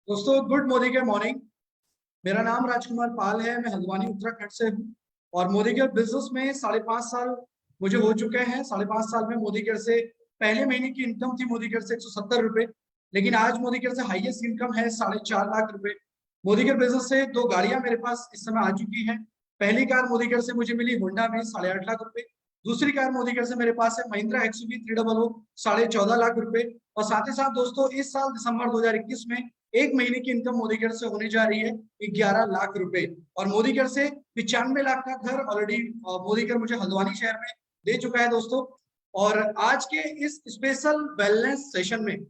दोस्तों गुड मोदी के मॉर्निंग। मेरा नाम राजकुमार पाल है। मैं हल्द्वानी उत्तराखंड से हूँ और मोदी केयर बिजनेस में 5.5 साल मुझे हो चुके हैं। 5.5 साल में मोदी केयर से पहले महीने की इनकम थी मोदी केयर से 170 रुपए, लेकिन आज मोदी केयर से हाईएस्ट इनकम है 4.5 लाख रुपए। मोदी केयर बिजनेस से 2 गाड़ियां मेरे पास इस समय आ चुकी हैं। पहली कार मोदी केयर से मुझे मिली होंडा में 8.5 लाख रुपए। दूसरी कार मोदी केयर से मेरे पास है महिंद्रा एक्सयूवी 300 14.5 लाख रुपए। और साथ ही साथ दोस्तों इस साल दिसंबर 2021 में एक महीने की इनकम मोदी केयर से होने जा रही है 11 लाख रुपए। और मोदी केयर से 95 लाख का घर ऑलरेडी मोदी केयर मुझे हल्द्वानी शहर में दे चुका है दोस्तों। और आज के इस स्पेशल वेलनेस सेशन में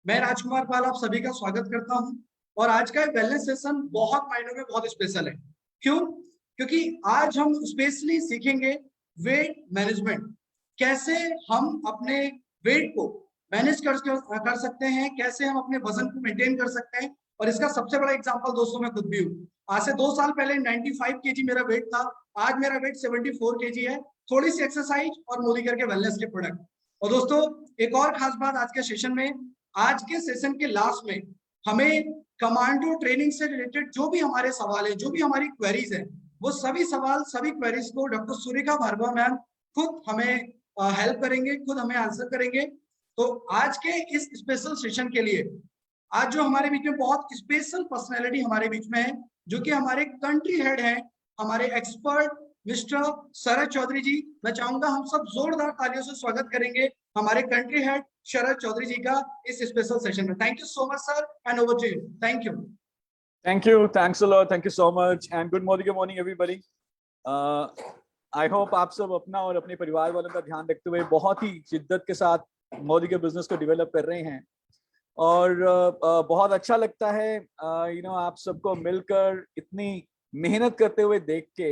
मैं राजकुमार पाल आप सभी का स्वागत करता हूं। और आज का वेलनेस सेशन बहुत मायनों में बहुत स्पेशल है। क्यों? क्योंकि आज हम स्पेशली सीखेंगे वेट मैनेजमेंट। कैसे हम अपने वेट को मैनेज कर सकते हैं, कैसे हम अपने वजन को मेंटेन कर सकते हैं। और इसका सबसे बड़ा एग्जांपल दोस्तों मैं खुद भी हूँ। आज से 2 साल पहले 95 केजी मेरा वेट था। आज मेरा वेट 74 केजी है। थोड़ी सी एक्सरसाइज और मोदी करके वेलनेस के प्रोडक्ट। और दोस्तों एक और खास बात आज के सेशन में, आज के सेशन के लास्ट में हमें कमांडो ट्रेनिंग से रिलेटेड जो भी हमारे सवाल है, जो भी हमारी क्वेरीज है, वो सभी सवाल सभी क्वेरीज को डॉक्टर सुरेखा भार्गव मैम खुद हमें हेल्प करेंगे, खुद हमें आंसर करेंगे। तो आज के इस स्पेशल सेशन के लिए आज जो हमारे बीच में बहुत स्पेशल पर्सनैलिटी हमारे बीच में है, जो कि हमारे कंट्री हेड हैं, हमारे एक्सपर्ट मिस्टर शरद चौधरी जी। मैं चाहूंगा हम सब जोरदार तालियों से स्वागत करेंगे हमारे कंट्री हेड शरद चौधरी जी का इस स्पेशल सेशन में। Thank you so much sir, and over to you. Thank you. Thank you. Thanks a lot. Thank you so much. And good morning, everybody. I hope आप सब अपना और अपने परिवार वालों का ध्यान रखते हुए बहुत ही शिद्दत के साथ मोदी के बिजनेस को डेवलप कर रहे हैं। और बहुत अच्छा लगता है आप सबको मिलकर इतनी मेहनत करते हुए देख के।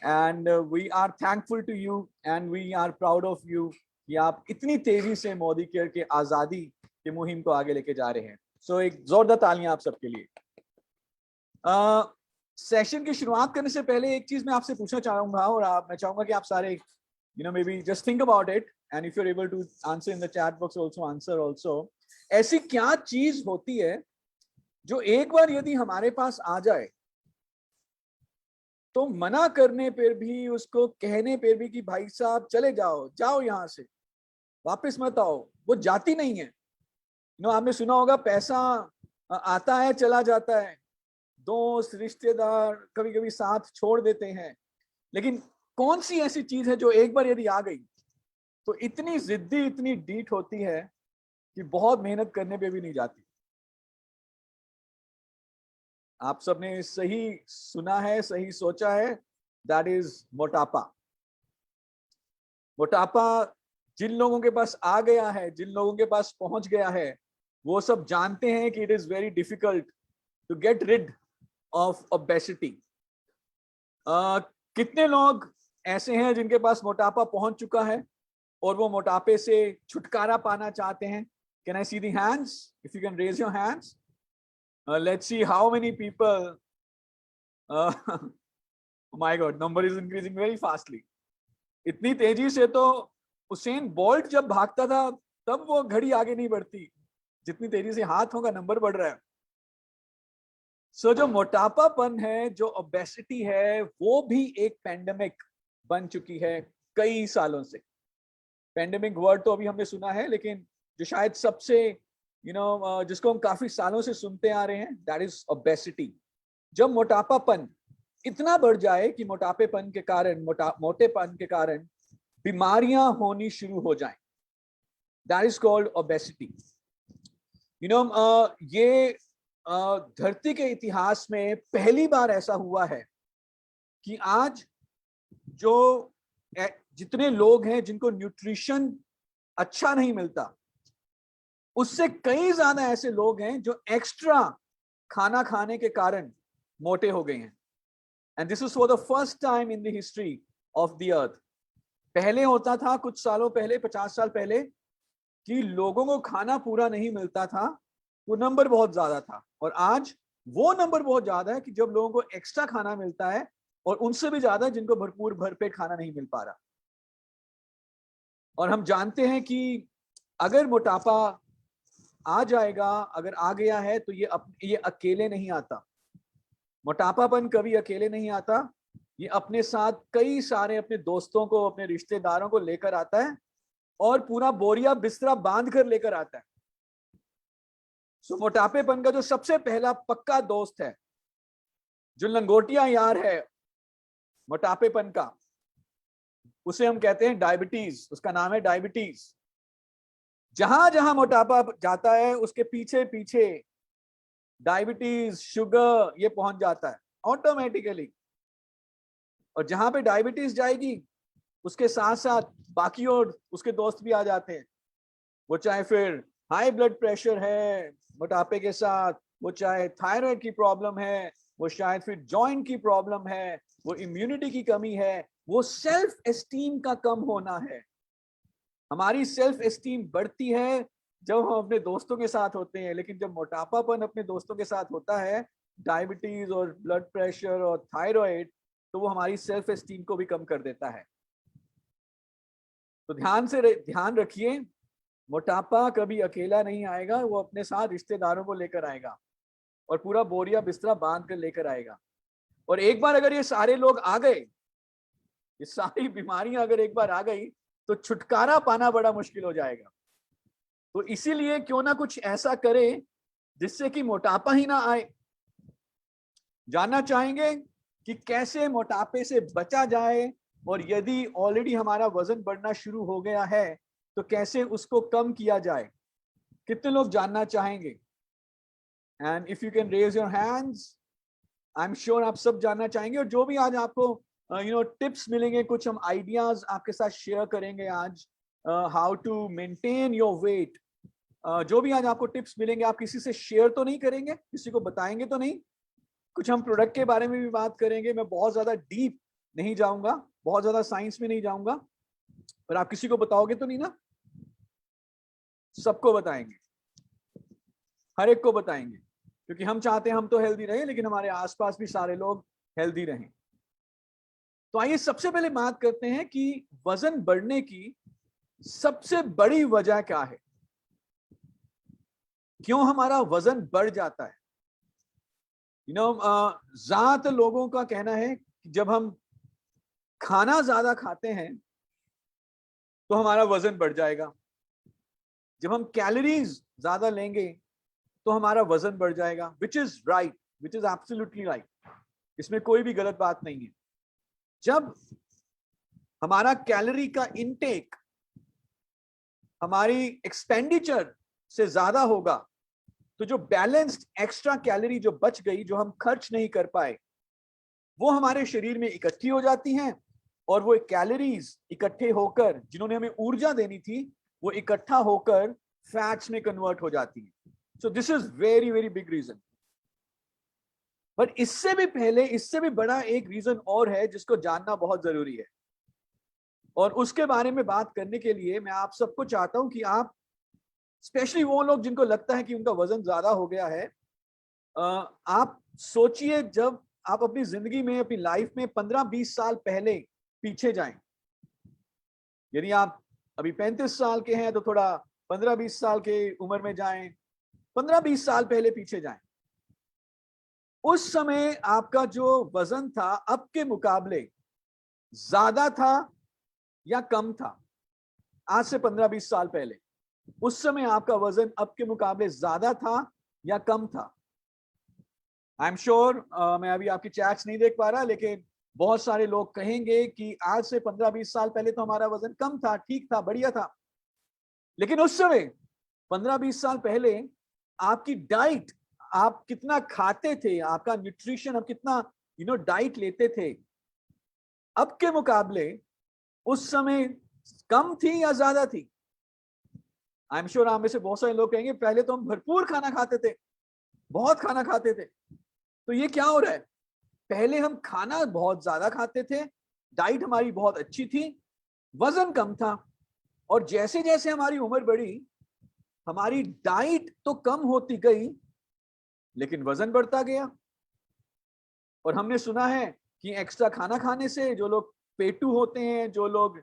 And we are thankful to you and we are proud of you कि आप इतनी तेजी से मोदी केयर के आज़ादी की मुहिम को आगे लेके जा रहे हैं। सो एक जोरदार तालियां आप सबके लिए। सेशन की शुरुआत करने से पहले एक चीज मैं आपसे पूछना चाहूंगा, और मैं चाहूंगा कि आप सारे maybe just think about it, and if you are able to answer in the chat box also answer also. ऐसी क्या चीज होती है जो एक बार यदि हमारे पास आ जाए तो मना करने पर भी, उसको कहने पर भी कि भाई साहब चले जाओ, जाओ यहां से, वापस मत आओ, वो जाती नहीं है। आपने सुना होगा पैसा आता है चला जाता है, दोस्त रिश्तेदार कभी कभी साथ छोड़ देते हैं, लेकिन कौन सी ऐसी चीज है जो एक बार यदि आ गई तो इतनी जिद्दी, इतनी डीठ होती है कि बहुत मेहनत करने पे भी नहीं जाती। आप सबने सही सुना है, सही सोचा है, दैट इज मोटापा। मोटापा जिन लोगों के पास आ गया है, जिन लोगों के पास पहुंच गया है, वो सब जानते हैं कि it is very difficult to get rid of obesity. कितने लोग ऐसे हैं जिनके पास मोटापा पहुंच चुका है और वो मोटापे से छुटकारा पाना चाहते हैं? Can I see the hands? If you can raise your hands, let's see how many people. My god, number is increasing very fastly. इतनी तेजी से तो उसेन बोल्ट जब भागता था तब वो घड़ी आगे नहीं बढ़ती, जितनी तेजी से हाथों का नंबर बढ़ रहा है। सो जो मोटापापन है, जो ओबेसिटी है, वो भी एक पैंडेमिक बन चुकी है कई सालों से। पैंडेमिक वर्ड तो अभी हमने सुना है, लेकिन जो शायद सबसे जिसको हम काफी सालों से सुनते आ रहे हैं, दैट इज ओबेसिटी। जब मोटापापन इतना बढ़ जाए कि मोटापेपन के कारण, मोटेपन के कारण बीमारियां होनी शुरू हो जाएं, दैट इज कॉल्ड ओबेसिटी। ये धरती के इतिहास में पहली बार ऐसा हुआ है कि आज जो जितने लोग हैं जिनको न्यूट्रिशन अच्छा नहीं मिलता, उससे कई ज्यादा ऐसे लोग हैं जो एक्स्ट्रा खाना खाने के कारण मोटे हो गए हैं। And this is for the first time in the history of the अर्थ। पहले होता था कुछ सालों पहले, 50 साल पहले, कि लोगों को खाना पूरा नहीं मिलता था, वो नंबर बहुत ज्यादा था। और आज वो नंबर बहुत ज्यादा है कि जब लोगों को एक्स्ट्रा खाना मिलता है, और उनसे भी ज्यादा जिनको भरपूर भरपेट खाना नहीं मिल पा रहा। और हम जानते हैं कि अगर मोटापा आ जाएगा, अगर आ गया है तो ये अकेले नहीं आता। मोटापापन कभी अकेले नहीं आता, ये अपने साथ कई सारे अपने दोस्तों को, अपने रिश्तेदारों को लेकर आता है और पूरा बोरिया बिस्तरा बांध कर लेकर आता है। सो मोटापेपन का जो सबसे पहला पक्का दोस्त है, जो लंगोटिया यार है मोटापेपन का, उसे हम कहते हैं डायबिटीज। उसका नाम है डायबिटीज। जहां जहां मोटापा जाता है उसके पीछे पीछे डायबिटीज, शुगर, ये पहुंच जाता है ऑटोमेटिकली। और जहां पे डायबिटीज जाएगी उसके साथ साथ बाकी और उसके दोस्त भी आ जाते हैं। वो चाहे फिर हाई ब्लड प्रेशर है मोटापे के साथ, वो चाहे थायराइड की प्रॉब्लम है, वो शायद फिर जॉइंट की प्रॉब्लम है, वो इम्यूनिटी की कमी है, वो सेल्फ एस्टीम का कम होना है। हमारी सेल्फ एस्टीम बढ़ती है जब हम अपने दोस्तों के साथ होते हैं, लेकिन जब मोटापापन अपने दोस्तों के साथ होता है, डायबिटीज और ब्लड प्रेशर और थायराइड, तो वो हमारी सेल्फ एस्टीम को भी कम कर देता है। तो ध्यान रखिए, मोटापा कभी अकेला नहीं आएगा, वो अपने साथ रिश्तेदारों को लेकर आएगा और पूरा बोरिया बिस्तरा बांध कर लेकर आएगा। और एक बार अगर ये सारे लोग आ गए, ये सारी बीमारियां अगर एक बार आ गई, तो छुटकारा पाना बड़ा मुश्किल हो जाएगा। तो इसीलिए क्यों ना कुछ ऐसा करें जिससे कि मोटापा ही ना आए। जानना चाहेंगे कि कैसे मोटापे से बचा जाए, और यदि ऑलरेडी हमारा वजन बढ़ना शुरू हो गया है तो कैसे उसको कम किया जाए। कितने लोग जानना चाहेंगे? And if you can raise your hands, I am sure आप सब जानना चाहेंगे। और जो भी आज आपको टिप्स मिलेंगे, कुछ हम आइडियाज आपके साथ शेयर करेंगे आज, how to maintain your weight. जो भी आज आपको टिप्स मिलेंगे, आप किसी से शेयर तो नहीं करेंगे, किसी को बताएंगे तो नहीं। कुछ हम प्रोडक्ट के बारे में भी बात करेंगे। मैं बहुत ज्यादा डीप नहीं जाऊंगा, बहुत ज्यादा साइंस में नहीं जाऊंगा, पर आप किसी को बताओगे तो नहीं ना? सबको बताएंगे, हर एक को बताएंगे, क्योंकि हम चाहते हैं हम तो हेल्दी रहे, लेकिन हमारे आसपास भी सारे लोग हेल्दी रहें। तो आइए सबसे पहले बात करते हैं कि वजन बढ़ने की सबसे बड़ी वजह क्या है, क्यों हमारा वजन बढ़ जाता है। ज्यादातर लोगों का कहना है कि जब हम खाना ज्यादा खाते हैं तो हमारा वजन बढ़ जाएगा, जब हम कैलोरीज ज्यादा लेंगे तो हमारा वजन बढ़ जाएगा, which is right, which is absolutely right. इसमें कोई भी गलत बात नहीं है। जब हमारा कैलोरी का इनटेक हमारी एक्सपेंडिचर से ज्यादा होगा, तो जो बैलेंस्ड एक्स्ट्रा कैलोरी जो बच गई, जो हम खर्च नहीं कर पाए, वो हमारे शरीर में इकट्ठी हो जाती हैं, और वो कैलोरीज इकट्ठे होकर, जिन्होंने हमें ऊर्जा देनी थी, वो इकट्ठा होकर फैट्स में कन्वर्ट हो जाती है। So this is very very big reason. पर इससे भी पहले, इससे भी बड़ा एक रीजन और है जिसको जानना बहुत जरूरी है, और उसके बारे में बात करने के लिए मैं आप सबको चाहता हूं कि आप, स्पेशली वो लोग जिनको लगता है कि उनका वजन ज्यादा हो गया है, आप सोचिए, जब आप अपनी जिंदगी में, अपनी लाइफ में 15-20 साल पहले पीछे जाएं। यदि आप अभी 35 साल के हैं तो थोड़ा 15-20 साल के उम्र में जाएं, 15-20 साल पहले पीछे जाएं। उस समय आपका जो वजन था अब के मुकाबले ज्यादा था या कम था? आज से 15-20 साल पहले उस समय आपका वजन अब के मुकाबले ज्यादा था या कम था? आई एम श्योर, मैं अभी आपकी चैट्स नहीं देख पा रहा, लेकिन बहुत सारे लोग कहेंगे कि आज से 15-20 साल पहले तो हमारा वजन कम था, ठीक था, बढ़िया था। लेकिन उस समय 15-20 साल पहले आपकी डाइट, आप कितना खाते थे, आपका न्यूट्रिशन, आप कितना डाइट लेते थे, अब के मुकाबले उस समय कम थी या ज्यादा थी? आई एम श्योर आप में से बहुत सारे लोग कहेंगे पहले तो हम भरपूर खाना खाते थे, बहुत खाना खाते थे। तो ये क्या हो रहा है? पहले हम खाना बहुत ज्यादा खाते थे, डाइट हमारी बहुत अच्छी थी, वजन कम था, और जैसे जैसे हमारी उम्र बढ़ी, हमारी डाइट तो कम होती गई लेकिन वजन बढ़ता गया। और हमने सुना है कि एक्स्ट्रा खाना खाने से जो लोग पेटू होते हैं, जो लोग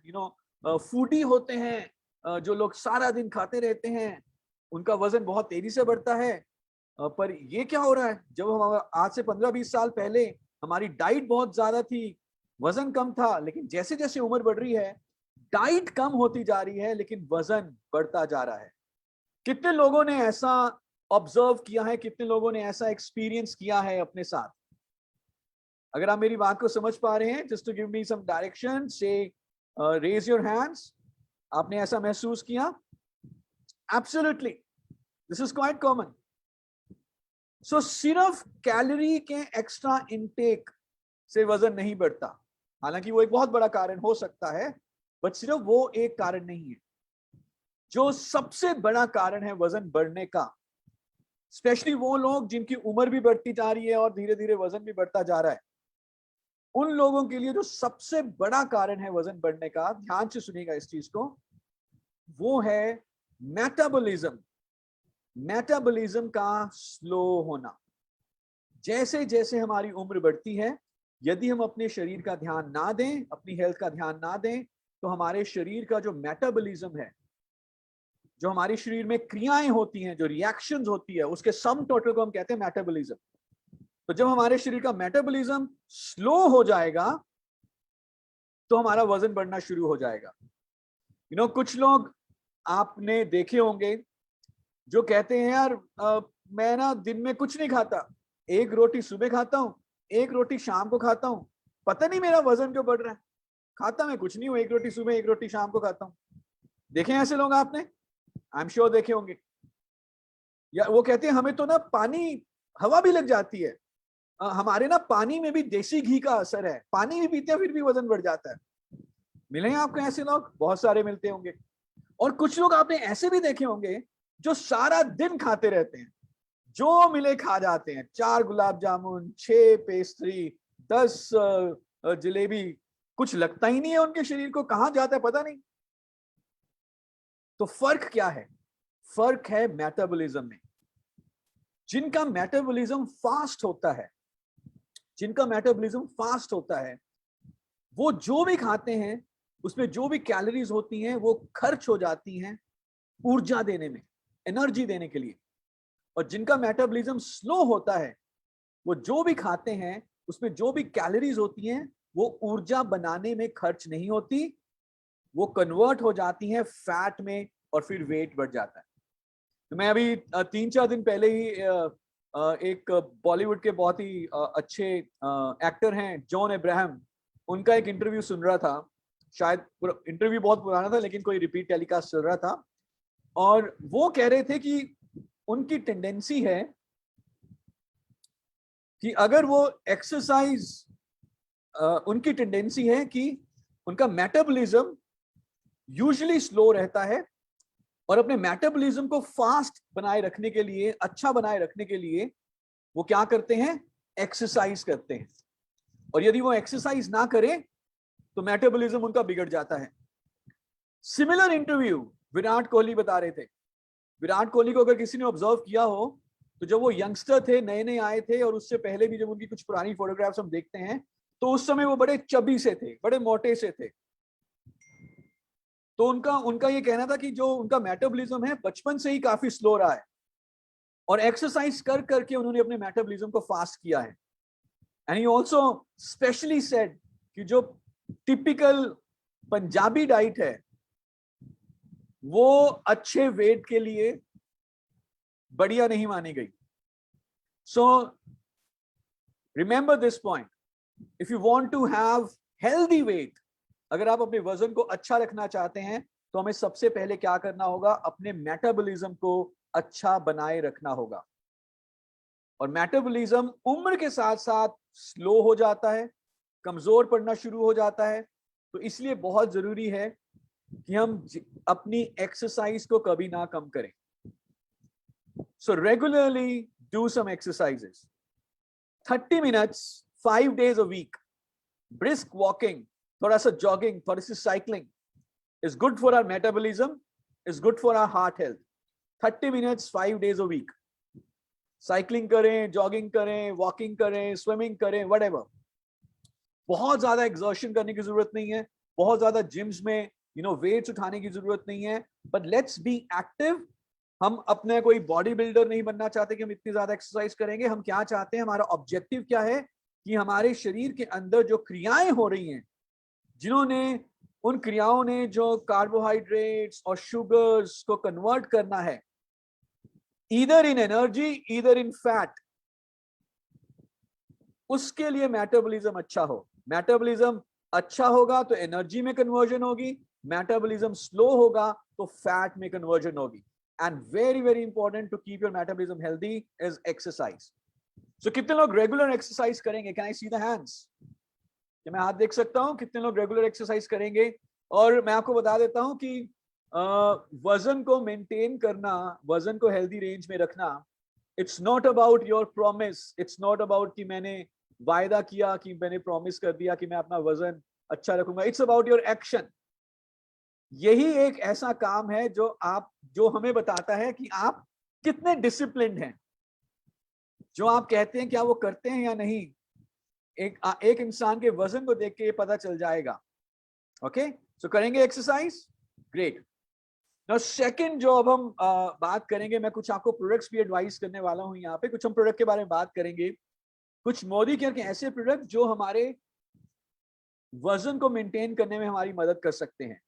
फूडी होते हैं, जो लोग सारा दिन खाते रहते हैं, उनका वजन बहुत तेजी से बढ़ता है। पर ये क्या हो रहा है, जब हम आज से 15-20 साल पहले हमारी डाइट बहुत ज्यादा थी, वजन कम था, लेकिन जैसे जैसे उम्र बढ़ रही है डाइट कम होती जा रही है लेकिन वजन बढ़ता जा रहा है। कितने लोगों ने ऐसा ऑब्जर्व किया है, कितने लोगों ने ऐसा एक्सपीरियंस किया है अपने साथ? अगर आप मेरी बात को समझ पा रहे हैं, just to give me some direction, say raise your hands. आपने ऐसा महसूस किया? Absolutely, this is quite common. So सिर्फ कैलोरी के एक्स्ट्रा इनटेक से वजन नहीं बढ़ता, हालांकि वो एक बहुत बड़ा कारण हो सकता है, बट सिर्फ वो एक कारण नहीं है। जो सबसे बड़ा कारण है वजन बढ़ने का, स्पेशली वो लोग जिनकी उम्र भी बढ़ती जा रही है और धीरे धीरे वजन भी बढ़ता जा रहा है, उन लोगों के लिए जो सबसे बड़ा कारण है वजन बढ़ने का, ध्यान से सुनिएगा इस चीज को, वो है मेटाबॉलिज्म। मेटाबॉलिज्म का स्लो होना। जैसे जैसे हमारी उम्र बढ़ती है, यदि हम अपने शरीर का ध्यान ना दें, अपनी हेल्थ का ध्यान ना दें, तो हमारे शरीर का जो मेटाबॉलिज्म है, जो हमारे शरीर में क्रियाएं होती हैं, जो रिएक्शंस होती है, उसके सम टोटल को हम कहते हैं मेटाबॉलिज्म। तो जब हमारे शरीर का मेटाबॉलिज्म स्लो हो जाएगा तो हमारा वजन बढ़ना शुरू हो जाएगा। कुछ लोग आपने देखे होंगे जो कहते हैं, यार मैं ना दिन में कुछ नहीं खाता, एक रोटी सुबह खाता हूँ, एक रोटी शाम को खाता हूँ, पता नहीं मेरा वजन क्यों बढ़ रहा है, खाता मैं कुछ नहीं हूँ, एक रोटी सुबह एक रोटी शाम को खाता हूँ। देखे ऐसे लोग आपने? आई एम श्योर देखे होंगे। या वो कहते हैं हमें तो ना पानी, हवा भी लग जाती है, हमारे ना पानी में भी देसी घी का असर है, पानी भी पीते हैं फिर भी वजन बढ़ जाता है। मिले हैं आपको ऐसे लोग? बहुत सारे मिलते होंगे। और कुछ लोग आपने ऐसे भी देखे होंगे जो सारा दिन खाते रहते हैं, जो मिले खा जाते हैं, 4 गुलाब जामुन, 6 पेस्ट्री, 10 जलेबी, कुछ लगता ही नहीं है उनके शरीर को, कहां जाता है पता नहीं। तो फर्क क्या है? फर्क है मेटाबॉलिज्म में। जिनका मेटाबॉलिज्म फास्ट होता है, जिनका मेटाबॉलिज्म फास्ट होता है, वो जो भी खाते हैं उसमें जो भी कैलोरीज होती हैं वो खर्च हो जाती हैं ऊर्जा देने में, एनर्जी देने के लिए। और जिनका मेटाबॉलिज्म स्लो होता है, वो जो भी खाते हैं उसमें जो भी कैलोरीज होती हैं वो ऊर्जा बनाने में खर्च नहीं होती, वो कन्वर्ट हो जाती हैं फैट में और फिर वेट बढ़ जाता है। तो मैं अभी 3-4 दिन पहले ही एक बॉलीवुड के बहुत ही अच्छे एक्टर हैं जॉन अब्राहम, उनका एक इंटरव्यू सुन रहा था। शायद इंटरव्यू बहुत पुराना था लेकिन कोई रिपीट टेलीकास्ट चल रहा था, और वो कह रहे थे कि उनकी टेंडेंसी है कि अगर वो एक्सरसाइज, उनकी टेंडेंसी है कि उनका मेटाबॉलिज्म यूजुअली स्लो रहता है, और अपने मेटाबॉलिज्म को फास्ट बनाए रखने के लिए, अच्छा बनाए रखने के लिए वो क्या करते हैं? एक्सरसाइज करते हैं। और यदि वो एक्सरसाइज ना करें तो मेटाबॉलिज्म उनका बिगड़ जाता है। सिमिलर इंटरव्यू विराट कोहली बता रहे थे। विराट कोहली को अगर किसी ने ऑब्जर्व किया हो तो जब वो यंगस्टर थे, नए नए आए थे, और उससे पहले भी जब उनकी कुछ पुरानी फोटोग्राफ्स हम देखते हैं तो उस समय वो बड़े चबी से थे, बड़े मोटे से थे। तो उनका ये कहना था कि जो उनका मेटाबॉलिज्म है बचपन से ही काफी स्लो रहा है, और एक्सरसाइज कर करके उन्होंने अपने मेटाबॉलिज्म को फास्ट किया है। And he also specially said कि जो टिपिकल पंजाबी डाइट है वो अच्छे वेट के लिए बढ़िया नहीं मानी गई। So remember this point, if you want to have healthy weight, अगर आप अपने वजन को अच्छा रखना चाहते हैं तो हमें सबसे पहले क्या करना होगा? अपने मेटाबॉलिज्म को अच्छा बनाए रखना होगा। और मेटाबॉलिज्म उम्र के साथ साथ स्लो हो जाता है, कमजोर पड़ना शुरू हो जाता है। तो इसलिए बहुत जरूरी है कि हम अपनी एक्सरसाइज को कभी ना कम करें। So regularly do some exercises, 30 minutes 5 days a week, brisk walking, थोड़ा सा जॉगिंग, थोड़ी सी cycling is good for our metabolism, is good for our heart health. 30 minutes 5 days a week, cycling करें, जॉगिंग करें, वॉकिंग करें, swimming करें, whatever. बहुत ज्यादा exertion करने की जरूरत नहीं है, बहुत ज्यादा जिम्स में वेट्स उठाने की जरूरत नहीं है, बट लेट्स बी एक्टिव हम अपने कोई बॉडी बिल्डर नहीं बनना चाहते कि हम इतनी ज्यादा एक्सरसाइज करेंगे। हम क्या चाहते हैं, हमारा ऑब्जेक्टिव क्या है कि हमारे शरीर के अंदर जो क्रियाएं हो रही हैं, जिन्होंने उन क्रियाओं ने जो कार्बोहाइड्रेट्स और शुगर्स को कन्वर्ट करना है either in energy either in fat, उसके लिए मेटाबॉलिज्म अच्छा हो। मेटाबॉलिज्म अच्छा होगा तो एनर्जी में कन्वर्जन होगी, मेटाबॉलिज्म स्लो होगा तो फैट में कन्वर्जन होगी। And very very important to keep your metabolism healthy is exercise. So कितने लोग रेगुलर एक्सरसाइज करेंगे? Can I see the hands? क्या मैं हाथ देख सकता हूं कितने लोग रेगुलर एक्सरसाइज करेंगे? और मैं आपको बता देता हूं कि वजन को मेंटेन करना, वजन को हेल्दी रेंज में रखना, it's not about your promise, it's not about कि मैंने वायदा किया, कि मैंने प्रॉमिस कर दिया कि मैं अपना वजन अच्छा रखूंगा। It's about your action. यही एक ऐसा काम है जो हमें बताता है कि आप कितने डिसिप्लिन्ड हैं। जो आप कहते हैं क्या वो करते हैं या नहीं, एक इंसान के वजन को देख के ये पता चल जाएगा। ओके, सो करेंगे एक्सरसाइज, ग्रेट। नाउ सेकंड जो अब हम बात करेंगे, मैं कुछ आपको प्रोडक्ट्स भी एडवाइस करने वाला हूं। यहाँ पे कुछ हम प्रोडक्ट के बारे में बात करेंगे, कुछ मोदी केयर के ऐसे प्रोडक्ट जो हमारे वजन को मेंटेन करने में हमारी मदद कर सकते हैं।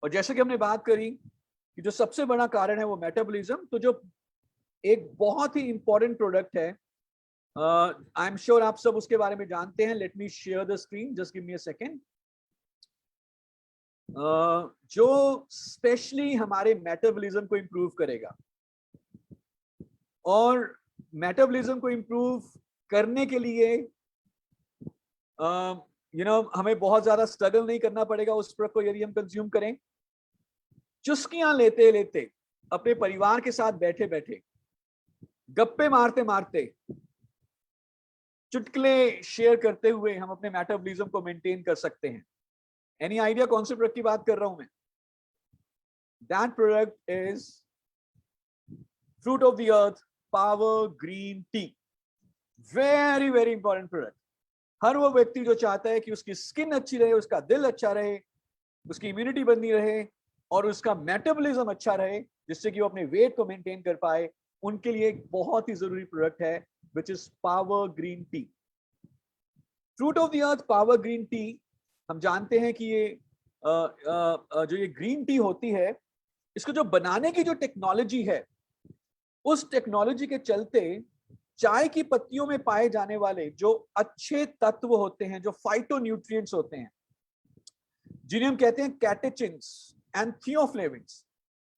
और जैसे कि हमने बात करी कि जो सबसे बड़ा कारण है वो मेटाबॉलिज्म, तो जो एक बहुत ही इंपॉर्टेंट प्रोडक्ट है, आई एम श्योर आप सब उसके बारे में जानते हैं। Let me share the screen, just give me a second. जो स्पेशली हमारे मेटाबॉलिज्म को इंप्रूव करेगा। और मेटाबॉलिज्म को इंप्रूव करने के लिए हमें बहुत ज्यादा स्ट्रगल नहीं करना पड़ेगा उस प्रोडक्ट को यदि हम कंज्यूम करें। चुस्कियां लेते लेते, अपने परिवार के साथ बैठे बैठे, गप्पे मारते मारते, चुटकुले शेयर करते हुए हम अपने मेटाबॉलिज्म को मेंटेन कर सकते हैं। एनी आइडिया कौन से प्रोडक्ट की बात कर रहा हूं मैं? That product is fruit of the earth power green tea. Very very important product. हर वो व्यक्ति जो चाहता है कि उसकी स्किन अच्छी रहे, उसका दिल अच्छा रहे, उसकी इम्यूनिटी बनी रहे और उसका मेटाबॉलिज्म अच्छा रहे, जिससे कि वो अपने वेट को मेंटेन कर पाए, उनके लिए एक बहुत ही जरूरी प्रोडक्ट है which is power green T. Fruit of the earth power green T, हम जानते हैं कि ये जो ये ग्रीन टी होती है, इसको जो बनाने की जो टेक्नोलॉजी है, उस टेक्नोलॉजी के चलते चाय की पत्तियों में पाए जाने वाले जो अच्छे तत्व होते हैं, जो फाइटोन्यूट्रिएंट्स होते हैं, जिन्हें हम कहते हैं कैटेचिन्स एंड थियोफ्लेविन्स।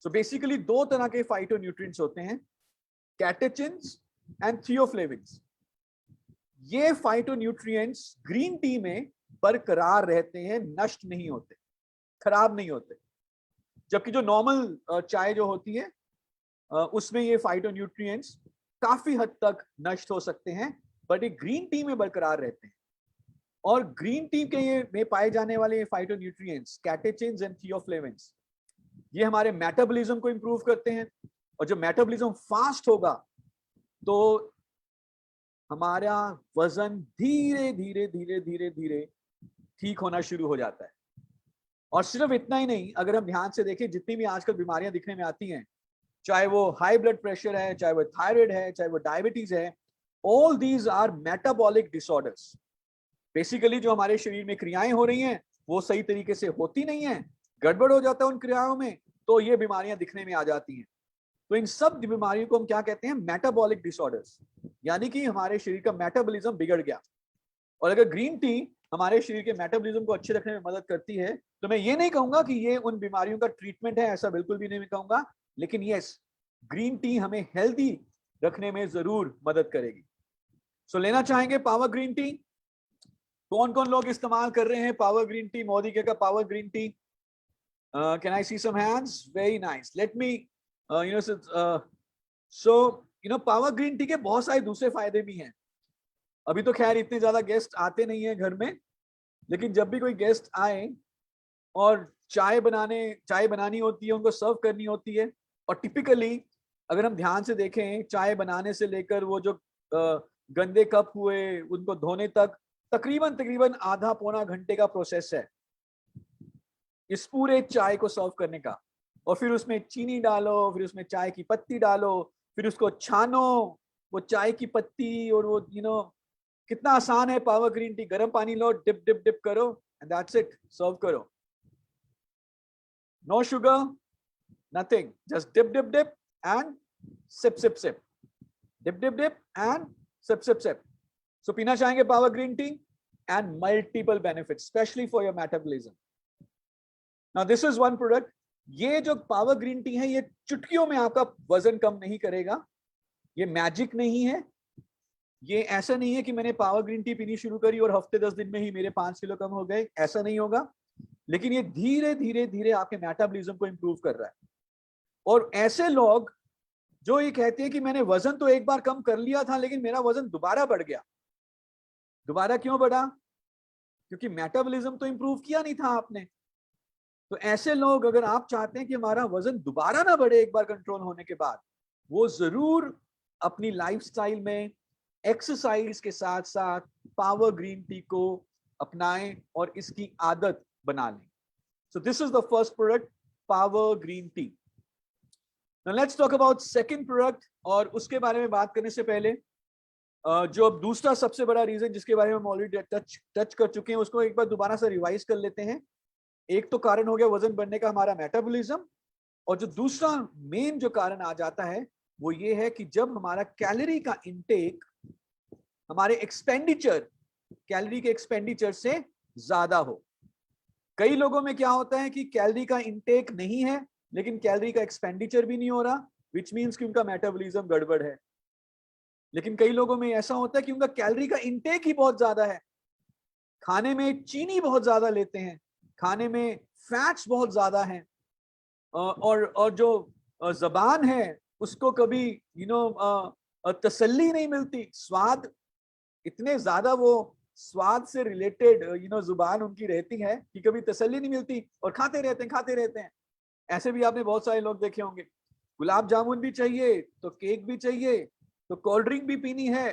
सो बेसिकली दो तरह के फाइटोन्यूट्रिएंट्स होते हैं, कैटेचिन्स एंड थियोफ्लेविन्स। ये फाइटोन्यूट्रिएंट्स ग्रीन टी में बरकरार रहते हैं, नष्ट नहीं होते, खराब नहीं होते। जबकि जो नॉर्मल चाय जो होती है उसमें ये फाइटोन्यूट्रिएंट्स काफी हद तक नष्ट हो सकते हैं, बट ये ग्रीन टी में बरकरार रहते हैं। और ग्रीन टी के ये में पाए जाने वाले फाइटोन्यूट्रिएंट्स, कैटेचिन्स एंड थियोफ्लेविन्स, ये हमारे मेटाबॉलिज्म को इंप्रूव करते हैं। और जब मेटाबॉलिज्म फास्ट होगा तो हमारा वजन धीरे धीरे धीरे धीरे धीरे ठीक होना शुरू हो जाता है। और सिर्फ इतना ही नहीं, अगर हम ध्यान से देखें, जितनी भी आजकल बीमारियां दिखने में आती हैं, चाहे वो हाई ब्लड प्रेशर है, चाहे वो थायराइड है, चाहे वो डायबिटीज है, all these our metabolic disorders. Basically जो हमारे शरीर में क्रियाएं हो रही हैं वो सही तरीके से होती नहीं है, गड़बड़ हो जाता है उन क्रियाओं में, तो ये बीमारियां दिखने में आ जाती हैं। तो इन सब बीमारियों को हम क्या कहते हैं? Metabolic disorders. यानी कि हमारे शरीर का मेटाबॉलिज्म बिगड़ गया। और अगर ग्रीन टी हमारे शरीर के मेटाबॉलिज्म को अच्छे रखने में मदद करती है, तो मैं ये नहीं कहूंगा कि ये उन बीमारियों का ट्रीटमेंट है, ऐसा बिल्कुल भी नहीं कहूंगा, लेकिन यस, ग्रीन टी हमें हेल्दी रखने में जरूर मदद करेगी। सो लेना चाहेंगे पावर ग्रीन टी? कौन कौन लोग इस्तेमाल कर रहे हैं पावर ग्रीन टी, मोदी के का power green tea? Can I see some hands? Very nice, let me power green tea के बहुत सारे दूसरे फायदे भी हैं। अभी तो खैर इतने ज्यादा गेस्ट आते नहीं है घर में, लेकिन जब भी कोई गेस्ट आए और चाय बनानी होती है, उनको सर्व करनी होती है, और टिपिकली अगर हम ध्यान से देखें, चाय बनाने से लेकर वो जो गंदे कप हुए उनको धोने तक तकरीबन आधा पौना घंटे का प्रोसेस है इस पूरे चाय को सर्व करने का। और फिर उसमें चीनी डालो, फिर उसमें चाय की पत्ती डालो, फिर उसको छानो, वो चाय की पत्ती और वो कितना आसान है। पावर ग्रीन टी, गर्म पानी लो, डिप डिप डिप करो एंड दैट्स इट, सर्व करो। No sugar, nothing, just dip dip dip and sip sip sip, dip dip dip and sip sip sip. So पीना चाहेंगे power green T and multiple benefits especially for your metabolism. Now this is one product. ये जो power green T है ये चुटकियों में आपका वजन कम नहीं करेगा, ये मैजिक नहीं है। ये ऐसा नहीं है कि मैंने पावर ग्रीन टी पीनी शुरू करी और हफ्ते 10 दिन में ही मेरे 5 किलो कम हो गए, ऐसा नहीं होगा। लेकिन ये धीरे धीरे धीरे आपके मेटाबॉलिज्म को इंप्रूव कर रहा है। और ऐसे लोग जो ये कहते हैं कि मैंने वजन तो एक बार कम कर लिया था लेकिन मेरा वजन दोबारा बढ़ गया, दोबारा क्यों बढ़ा? क्योंकि मेटाबॉलिज्म तो इंप्रूव किया नहीं था आपने। तो ऐसे लोग, अगर आप चाहते हैं कि हमारा वजन दोबारा ना बढ़े एक बार कंट्रोल होने के बाद, वो जरूर अपनी लाइफस्टाइल में एक्सरसाइज के साथ साथ पावर ग्रीन टी को अपनाएं और इसकी आदत बना लें। सो this is the first product, power green T. Now let's talk about second product। और उसके बारे में बात करने से पहले जो अब दूसरा सबसे बड़ा रीजन जिसके बारे में हम ऑलरेडी टच कर चुके हैं उसको एक बार दोबारा से रिवाइज कर लेते हैं। एक तो कारण हो गया वजन बढ़ने का हमारा मेटाबॉलिज्म, और जो दूसरा मेन जो कारण आ जाता है वो ये है कि जब हमारा कैलोरी का इंटेक हमारे एक्सपेंडिचर, कैलोरी के एक्सपेंडिचर से ज्यादा हो। कई लोगों में क्या होता है कि कैलोरी का इंटेक नहीं है लेकिन कैलोरी का एक्सपेंडिचर भी नहीं हो रहा, विच मीन्स कि उनका मेटाबॉलिज्म गड़बड़ है। लेकिन कई लोगों में ऐसा होता है कि उनका कैलोरी का इंटेक ही बहुत ज्यादा है, खाने में चीनी बहुत ज्यादा लेते हैं, खाने में फैट्स बहुत ज्यादा हैं, और जो जबान है उसको कभी तसल्ली नहीं मिलती। स्वाद इतने ज्यादा, वो स्वाद से रिलेटेड जुबान उनकी रहती है कि कभी तसल्ली नहीं मिलती और खाते रहते हैं। ऐसे भी आपने बहुत सारे लोग देखे होंगे, गुलाब जामुन भी चाहिए तो केक भी चाहिए तो कोल्ड ड्रिंक भी पीनी है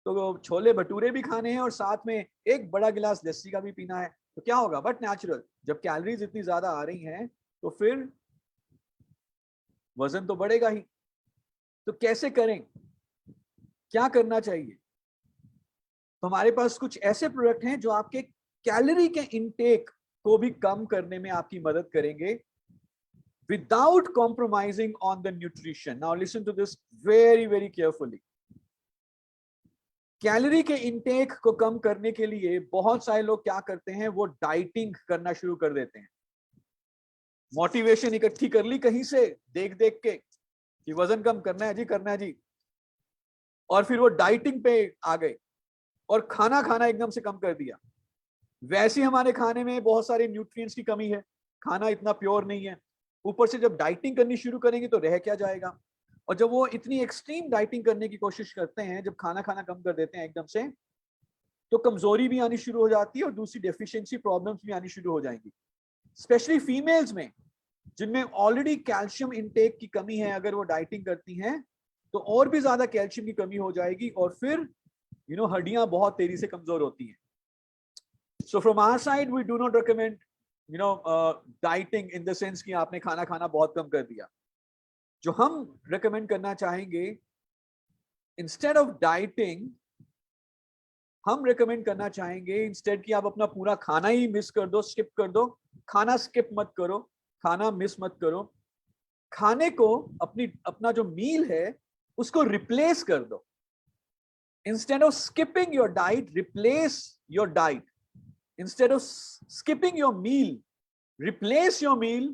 तो छोले भटूरे भी खाने हैं और साथ में एक बड़ा गिलास लस्सी का भी पीना है। तो क्या होगा? बट नेचुरल, जब कैलोरीज इतनी ज्यादा आ रही हैं तो फिर वजन तो बढ़ेगा ही। तो कैसे करें, क्या करना चाहिए? तो हमारे पास कुछ ऐसे प्रोडक्ट हैं जो आपके कैलोरी के इंटेक को भी कम करने में आपकी मदद करेंगे without compromising on the nutrition. Now listen to this very very carefully. Calorie के इंटेक को कम करने के लिए बहुत सारे लोग क्या करते हैं, वो डाइटिंग करना शुरू कर देते हैं। मोटिवेशन इकट्ठी कर ली कहीं से देख देख के कि वजन कम करना है जी, करना है जी, और फिर वो डाइटिंग पे आ गए और खाना खाना एकदम से कम कर दिया। वैसे हमारे खाने में बहुत सारे न्यूट्रिएंट्स की कमी है, खाना इतना प्योर नहीं है, ऊपर से जब डाइटिंग करनी शुरू करेंगे तो रह क्या जाएगा। और जब वो इतनी एक्सट्रीम डाइटिंग करने की कोशिश करते हैं, जब खाना खाना कम कर देते हैं एकदम से, तो कमजोरी भी आनी शुरू हो जाती है और दूसरी डेफिशिएंसी प्रॉब्लम्स भी आनी शुरू हो जाएंगी, स्पेशली फीमेल्स में जिनमें ऑलरेडी कैल्शियम इंटेक की कमी है। अगर वो डाइटिंग करती हैं तो और भी ज्यादा कैल्शियम की कमी हो जाएगी और फिर हड्डियां बहुत तेजी से कमजोर होती हैं। So from our side we do not recommend dieting in the sense कि आपने खाना खाना बहुत कम कर दिया। जो हम रिकमेंड करना चाहेंगे, इंस्टेड ऑफ डाइटिंग, हम रिकमेंड करना चाहेंगे इंस्टेड कि आप अपना पूरा खाना ही मिस कर दो, स्किप कर दो। खाना स्किप मत करो, खाना मिस मत करो, खाने को अपना जो मील है उसको रिप्लेस कर दो। Instead of skipping your diet, replace your diet. Instead of skipping your meal, replace your meal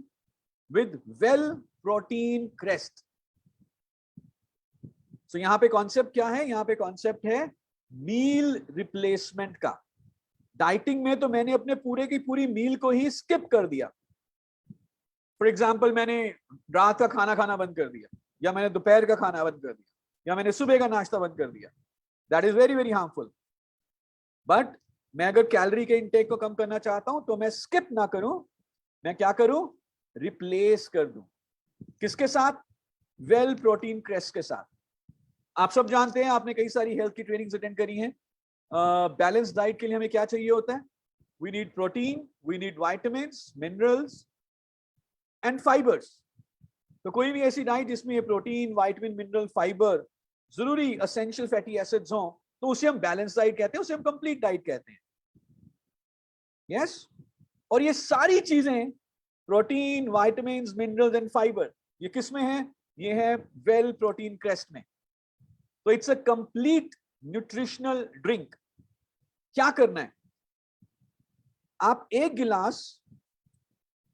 with well protein crest. So यहां पे कॉन्सेप्ट क्या है? यहां पे कॉन्सेप्ट है मील रिप्लेसमेंट का। डाइटिंग में तो मैंने अपने पूरे की पूरी मील को ही स्किप कर दिया। फॉर एग्जाम्पल, मैंने रात का खाना खाना बंद कर दिया, या मैंने दोपहर का खाना बंद कर दिया, या मैंने सुबह का नाश्ता बंद कर दिया। That is very very harmful. But मैं अगर कैलोरी के इंटेक को कम करना चाहता हूं तो मैं स्किप ना करूं, मैं क्या करूं? रिप्लेस कर दूं। किसके साथ? वेल प्रोटीन क्रेस्ट के साथ। आप सब जानते हैं, आपने कई सारी हेल्थ की ट्रेनिंग्स अटेंड करी हैं। बैलेंस डाइट के लिए हमें क्या चाहिए होता है? We need protein, we need vitamins, minerals and fibers. तो कोई भी ऐसी डाइट जिसमें ये प्रोटीन, विटामिन, मिनरल, फाइबर, जरूरी एसेंशियल फैटी एसिड्स हो, तो उसे हम बैलेंस डाइट कहते हैं, उसे हम कंप्लीट डाइट कहते हैं। यस, और ये सारी चीजें protein, vitamins, minerals and fibre, ये किस में है? ये है वेल प्रोटीन क्रेस्ट में। तो it's a complete nutritional drink. क्या करना है? आप एक गिलास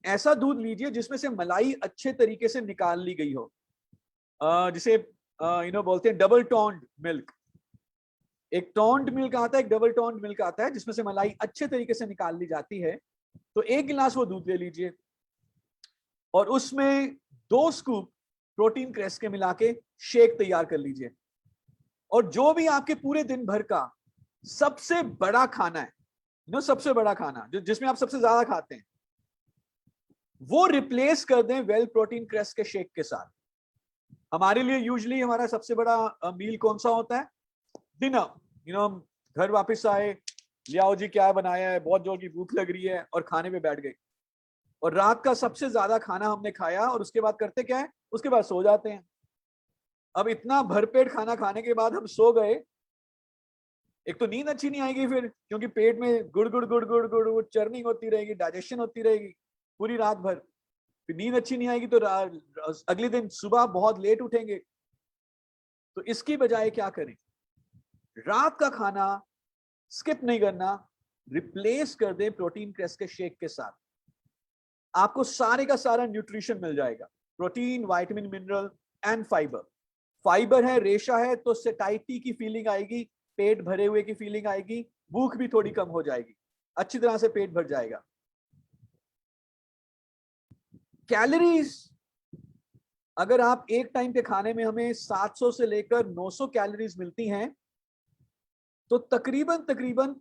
ऐसा दूध लीजिए जिसमें से मलाई अच्छे तरीके से निकाल ली गई हो, जिसे बोलते हैं डबल टोन्ड मिल्क। एक टोन्ड मिल्क आता है, एक डबल टोन्ड मिल्क आता है, जिसमें से मलाई अच्छे तरीके से निकाल ली जाती है। तो एक गिलास वो दूध ले लीजिए और उसमें 2 स्कूप प्रोटीन क्रेस्ट के मिला के शेक तैयार कर लीजिए। और जो भी आपके पूरे दिन भर का सबसे बड़ा खाना है, सबसे बड़ा खाना जिसमें आप सबसे ज्यादा खाते हैं, वो रिप्लेस कर दें वेल प्रोटीन क्रेस्ट के शेक के साथ। हमारे लिए यूजुअली हमारा सबसे बड़ा मील कौन सा होता है? डिनर। घर वापस आए, लियाओ जी क्या बनाया है, बहुत जोर की भूख लग रही है और खाने पे बैठ गए, और रात का सबसे ज्यादा खाना हमने खाया, और उसके बाद करते क्या है? उसके बाद सो जाते हैं। अब इतना भरपेट खाना खाने के बाद हम सो गए, एक तो नींद अच्छी नहीं आएगी फिर, क्योंकि पेट में गुड़ गुड़ गुड़ गुड़ गुड़ गुड़ चर्निंग होती रहेगी, डाइजेशन होती रहेगी पूरी रात भर, फिर नींद अच्छी नहीं आएगी, तो अगले दिन सुबह बहुत लेट उठेंगे। तो इसकी बजाय क्या करें? रात का खाना स्किप नहीं करना, रिप्लेस कर दें प्रोटीन क्रेस्ट के शेक के साथ। आपको सारे का सारा न्यूट्रिशन मिल जाएगा, protein, vitamin, mineral and fibre. Fibre है, रेशा है, तो सेटाइटी की फीलिंग आएगी, पेट भरे हुए की फीलिंग आएगी, भूख भी थोड़ी कम हो जाएगी, अच्छी तरह से पेट भर जाएगा। कैलोरीज, अगर आप एक टाइम के खाने में हमें 700 से लेकर 900 कैलोरीज मिलती हैं, तो तकरीबन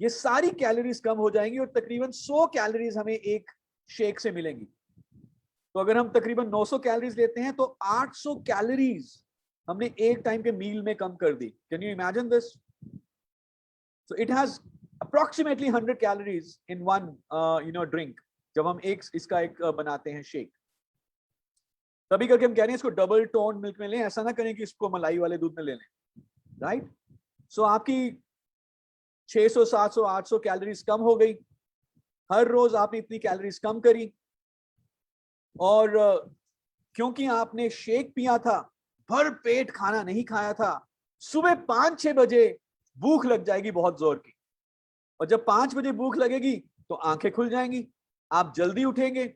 ये सारी कैलोरीज कम हो जाएंगी और तकरीबन 100 कैलोरीज हमें एक शेक से मिलेंगी। तो अगर हम तकरीबन 900 कैलोरीज लेते हैं, तो 800 कैलोरीज हमने एक टाइम के मील में कम कर दी। Can you imagine this? So it has approximately 100 calories in one drink, जब हम इसका एक बनाते हैं शेक। तभी करके हम कह रहे हैं इसको डबल टोन मिल्क में लें, ऐसा ना करें कि इसको मलाई वाले दूध में ले लें, राइट? सो आपकी 600, 700, 800 कैलोरीज कम हो गई। हर रोज आपने इतनी कैलोरीज कम करी, और क्योंकि आपने शेक पिया था, भर पेट खाना नहीं खाया था, सुबह 5-6 बजे भूख लग जाएगी बहुत जोर की, और जब 5 बजे भूख लगेगी तो आंखें खुल जाएंगी, आप जल्दी उठेंगे,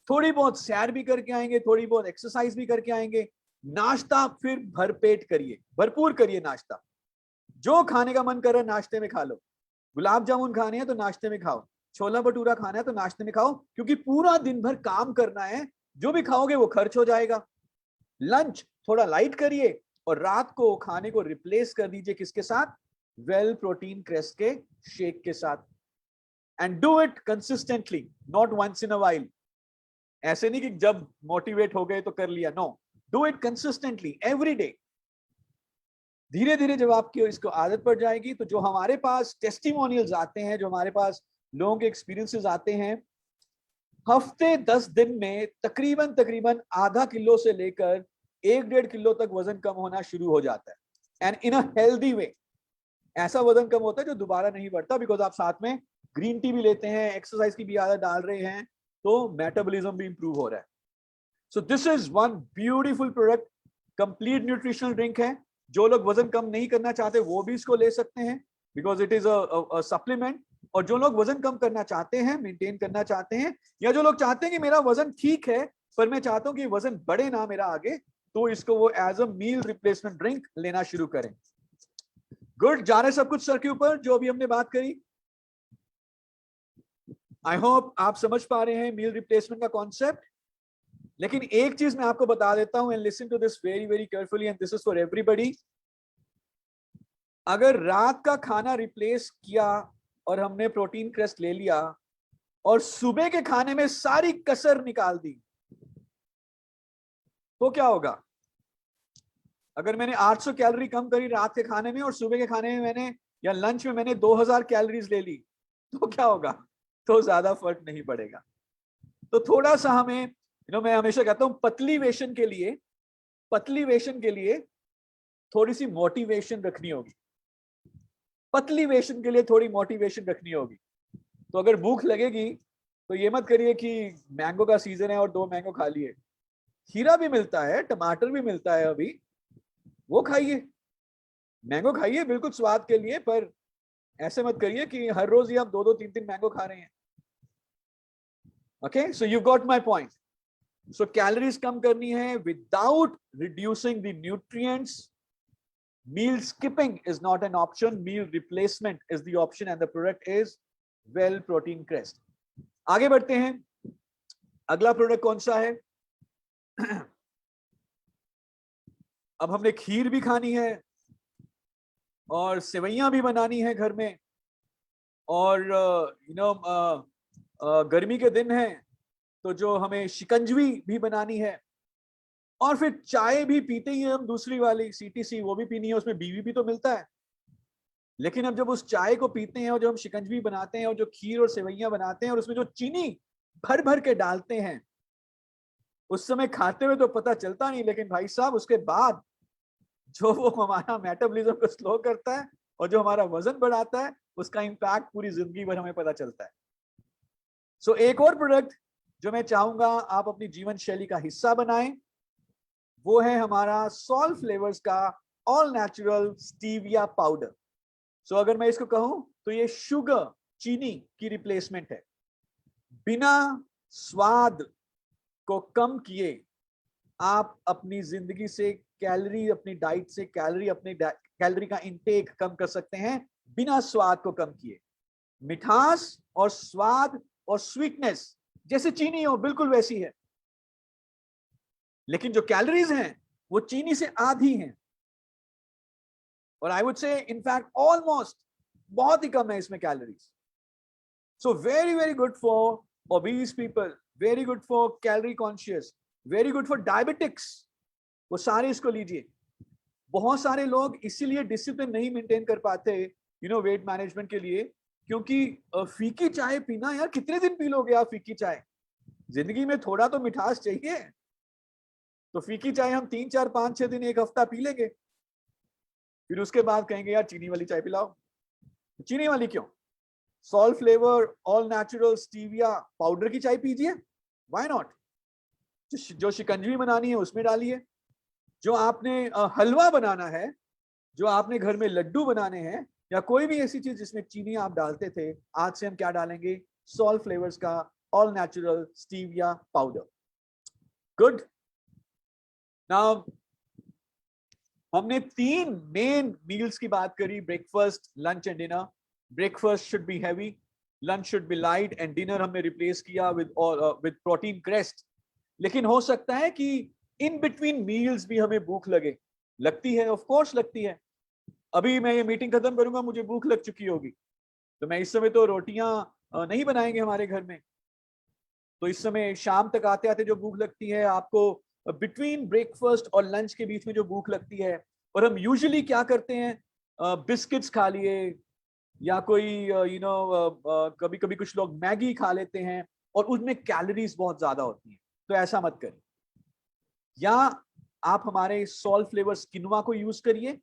थोड़ी बहुत सैर भी करके आएंगे, थोड़ी बहुत एक्सरसाइज भी करके आएंगे, नाश्ता फिर भरपेट करिए, भरपूर करिए नाश्ता। जो खाने का मन कर रहा है नाश्ते में खा लो, गुलाब जामुन खाने हैं तो नाश्ते में खाओ, छोला भटूरा खाना है तो नाश्ते में खाओ, क्योंकि पूरा दिन भर काम करना है, जो भी खाओगे वो खर्च हो जाएगा। लंच थोड़ा लाइट करिए और रात को खाने को रिप्लेस कर दीजिए किसके साथ? वेल प्रोटीन क्रेस्ट के शेक के साथ। And do it consistently, not once in a while. ऐसे नहीं कि जब मोटिवेट हो गए तो कर लिया, no, do it consistently every day. धीरे धीरे जब आपकी इसको आदत पड़ जाएगी, तो जो हमारे पास टेस्टिमोनियल्स आते हैं, जो हमारे पास लोगों के एक्सपीरियंसेस आते हैं, हफ्ते 10 दिन में तकरीबन आधा किलो से लेकर 1-1.5 किलो तक वजन कम होना शुरू हो जाता है, and in a healthy way. ऐसा वजन कम होता है जो दोबारा नहीं बढ़ता, बिकॉज आप साथ में ग्रीन टी भी लेते हैं, एक्सरसाइज की भी आदत डाल रहे हैं, तो मेटाबॉलिज्म भी इंप्रूव हो रहा है। So this is one beautiful product, complete nutritional drink है। जो लोग वजन कम नहीं करना चाहते वो भी इसको ले सकते हैं, because it is a supplement. और जो लोग वजन कम करना चाहते हैं, मेंटेन करना चाहते हैं, या जो लोग चाहते हैं कि मेरा वजन ठीक है पर मैं चाहता हूं कि वजन बढ़े ना मेरा आगे, तो इसको वो as a meal replacement drink लेना शुरू करें। गुड, जा रहे सब कुछ सर के ऊपर जो अभी हमने बात करी? आई होप आप समझ पा रहे हैं मील रिप्लेसमेंट का कॉन्सेप्ट। लेकिन एक चीज मैं आपको बता देता हूं, and listen to this very very carefully, and this is for everybody. अगर रात का खाना रिप्लेस किया और हमने प्रोटीन क्रेस्ट ले लिया और सुबह के खाने में सारी कसर निकाल दी, तो क्या होगा? अगर मैंने 800 कैलोरी कम करी रात के खाने में और सुबह के खाने में मैंने या लंच में मैंने 2000 कैलोरीज ले ली, तो क्या होगा? तो ज्यादा फर्क नहीं पड़ेगा। तो थोड़ा सा हमें मैं हमेशा कहता हूं पतली वेशन के लिए थोड़ी सी मोटिवेशन रखनी होगी। पतली वेशन के लिए थोड़ी मोटिवेशन रखनी होगी। तो अगर भूख लगेगी तो ये मत करिए कि मैंगो का सीजन है और 2 मैंगो खा लिए। खीरा भी मिलता है, टमाटर भी मिलता है अभी, वो खाइए। मैंगो खाइए बिल्कुल स्वाद के लिए, पर ऐसे मत करिए कि हर रोज ही आप 2-2 3-3 मैंगो खा रहे हैं। Okay, so you got my point. So calories कम करनी है without reducing the nutrients. Meal skipping is not an option. Meal replacement is the option, and the product is well protein crest. आगे बढ़ते हैं। अगला प्रोडक्ट कौन सा है? अब हमने खीर भी खानी है और सेवइयां भी बनानी है घर में, और गर्मी के दिन है तो जो हमें शिकंजवी भी बनानी है, और फिर चाय भी पीते ही हम दूसरी वाली CTC, वो भी पीनी है, उसमें बीवी भी तो मिलता है। लेकिन अब जब उस चाय को पीते हैं और जो हम शिकंजवी बनाते हैं और जो खीर और सेवइयां बनाते हैं और उसमें जो चीनी भर भर के डालते हैं, उस समय खाते हुए तो पता चलता नहीं, लेकिन भाई साहब उसके बाद जो वो हमारा मेटाबॉलिज्म को स्लो करता है और जो हमारा वजन बढ़ाता है, उसका इंपैक्ट पूरी जिंदगी भर हमें पता चलता है। सो एक और प्रोडक्ट जो मैं चाहूंगा आप अपनी जीवन शैली का हिस्सा बनाएं, वो है हमारा सॉल्ट फ्लेवर्स का ऑल नेचुरल स्टीविया पाउडर। सो अगर मैं इसको कहूं तो ये शुगर, चीनी की रिप्लेसमेंट है। बिना स्वाद को कम किए आप अपनी जिंदगी से कैलोरी, अपनी डाइट से कैलोरी का इंटेक कम कर सकते हैं बिना स्वाद को कम किए। मिठास और स्वाद और स्वीटनेस जैसे चीनी हो बिल्कुल वैसी है, लेकिन जो कैलोरीज हैं वो चीनी से आधी हैं, और I would say in fact almost बहुत ही कम है इसमें calories. So very very good for obese people, very good for calorie conscious, very good for diabetics, वो सारे इसको लीजिए। बहुत सारे लोग इसीलिए डिसिप्लिन नहीं मेंटेन कर पाते वेट मैनेजमेंट के लिए, क्योंकि फीकी चाय पीना, यार कितने दिन पी लोगे आप फीकी चाय? जिंदगी में थोड़ा तो मिठास चाहिए। तो फीकी चाय हम 3, 4, 5, 6 दिन, एक हफ्ता पी लेंगे, फिर उसके बाद कहेंगे यार चीनी वाली चाय पिलाओ। चीनी वाली क्यों? Salt flavour all natural stevia powder की चाय पीजिए, व्हाई नॉट? जो शिकंजवी बनानी है उसमें डालिए, जो आपने हलवा बनाना है, जो आपने घर में लड्डू बनाने हैं, या कोई भी ऐसी चीज जिसमें चीनी आप डालते थे, आज से हम क्या डालेंगे? सॉल्ट फ्लेवर्स का all natural stevia powder. Good. Now हमने 3 मेन मील्स की बात करी, breakfast, lunch and dinner. Breakfast should be heavy, lunch should be light, and dinner हमने रिप्लेस किया विद प्रोटीन क्रेस्ट। लेकिन हो सकता है कि इन बिटवीन मील्स भी हमें भूख लगती है, ऑफ कोर्स लगती है। अभी मैं ये मीटिंग खत्म करूंगा, मुझे भूख लग चुकी होगी, तो मैं इस समय तो रोटियां नहीं बनाएंगे हमारे घर में, तो इस समय शाम तक आते आते जो भूख लगती है आपको, बिटवीन ब्रेकफास्ट और लंच के बीच में जो भूख लगती है, और हम यूजुअली क्या करते हैं, बिस्किट्स खा लिए, या कोई कभी कभी कुछ लोग मैगी खा लेते हैं, और उसमें कैलोरीज बहुत ज्यादा होती हैं। तो ऐसा मत करिए। या आप हमारे सॉल्ट फ्लेवर किनवा को यूज करिए,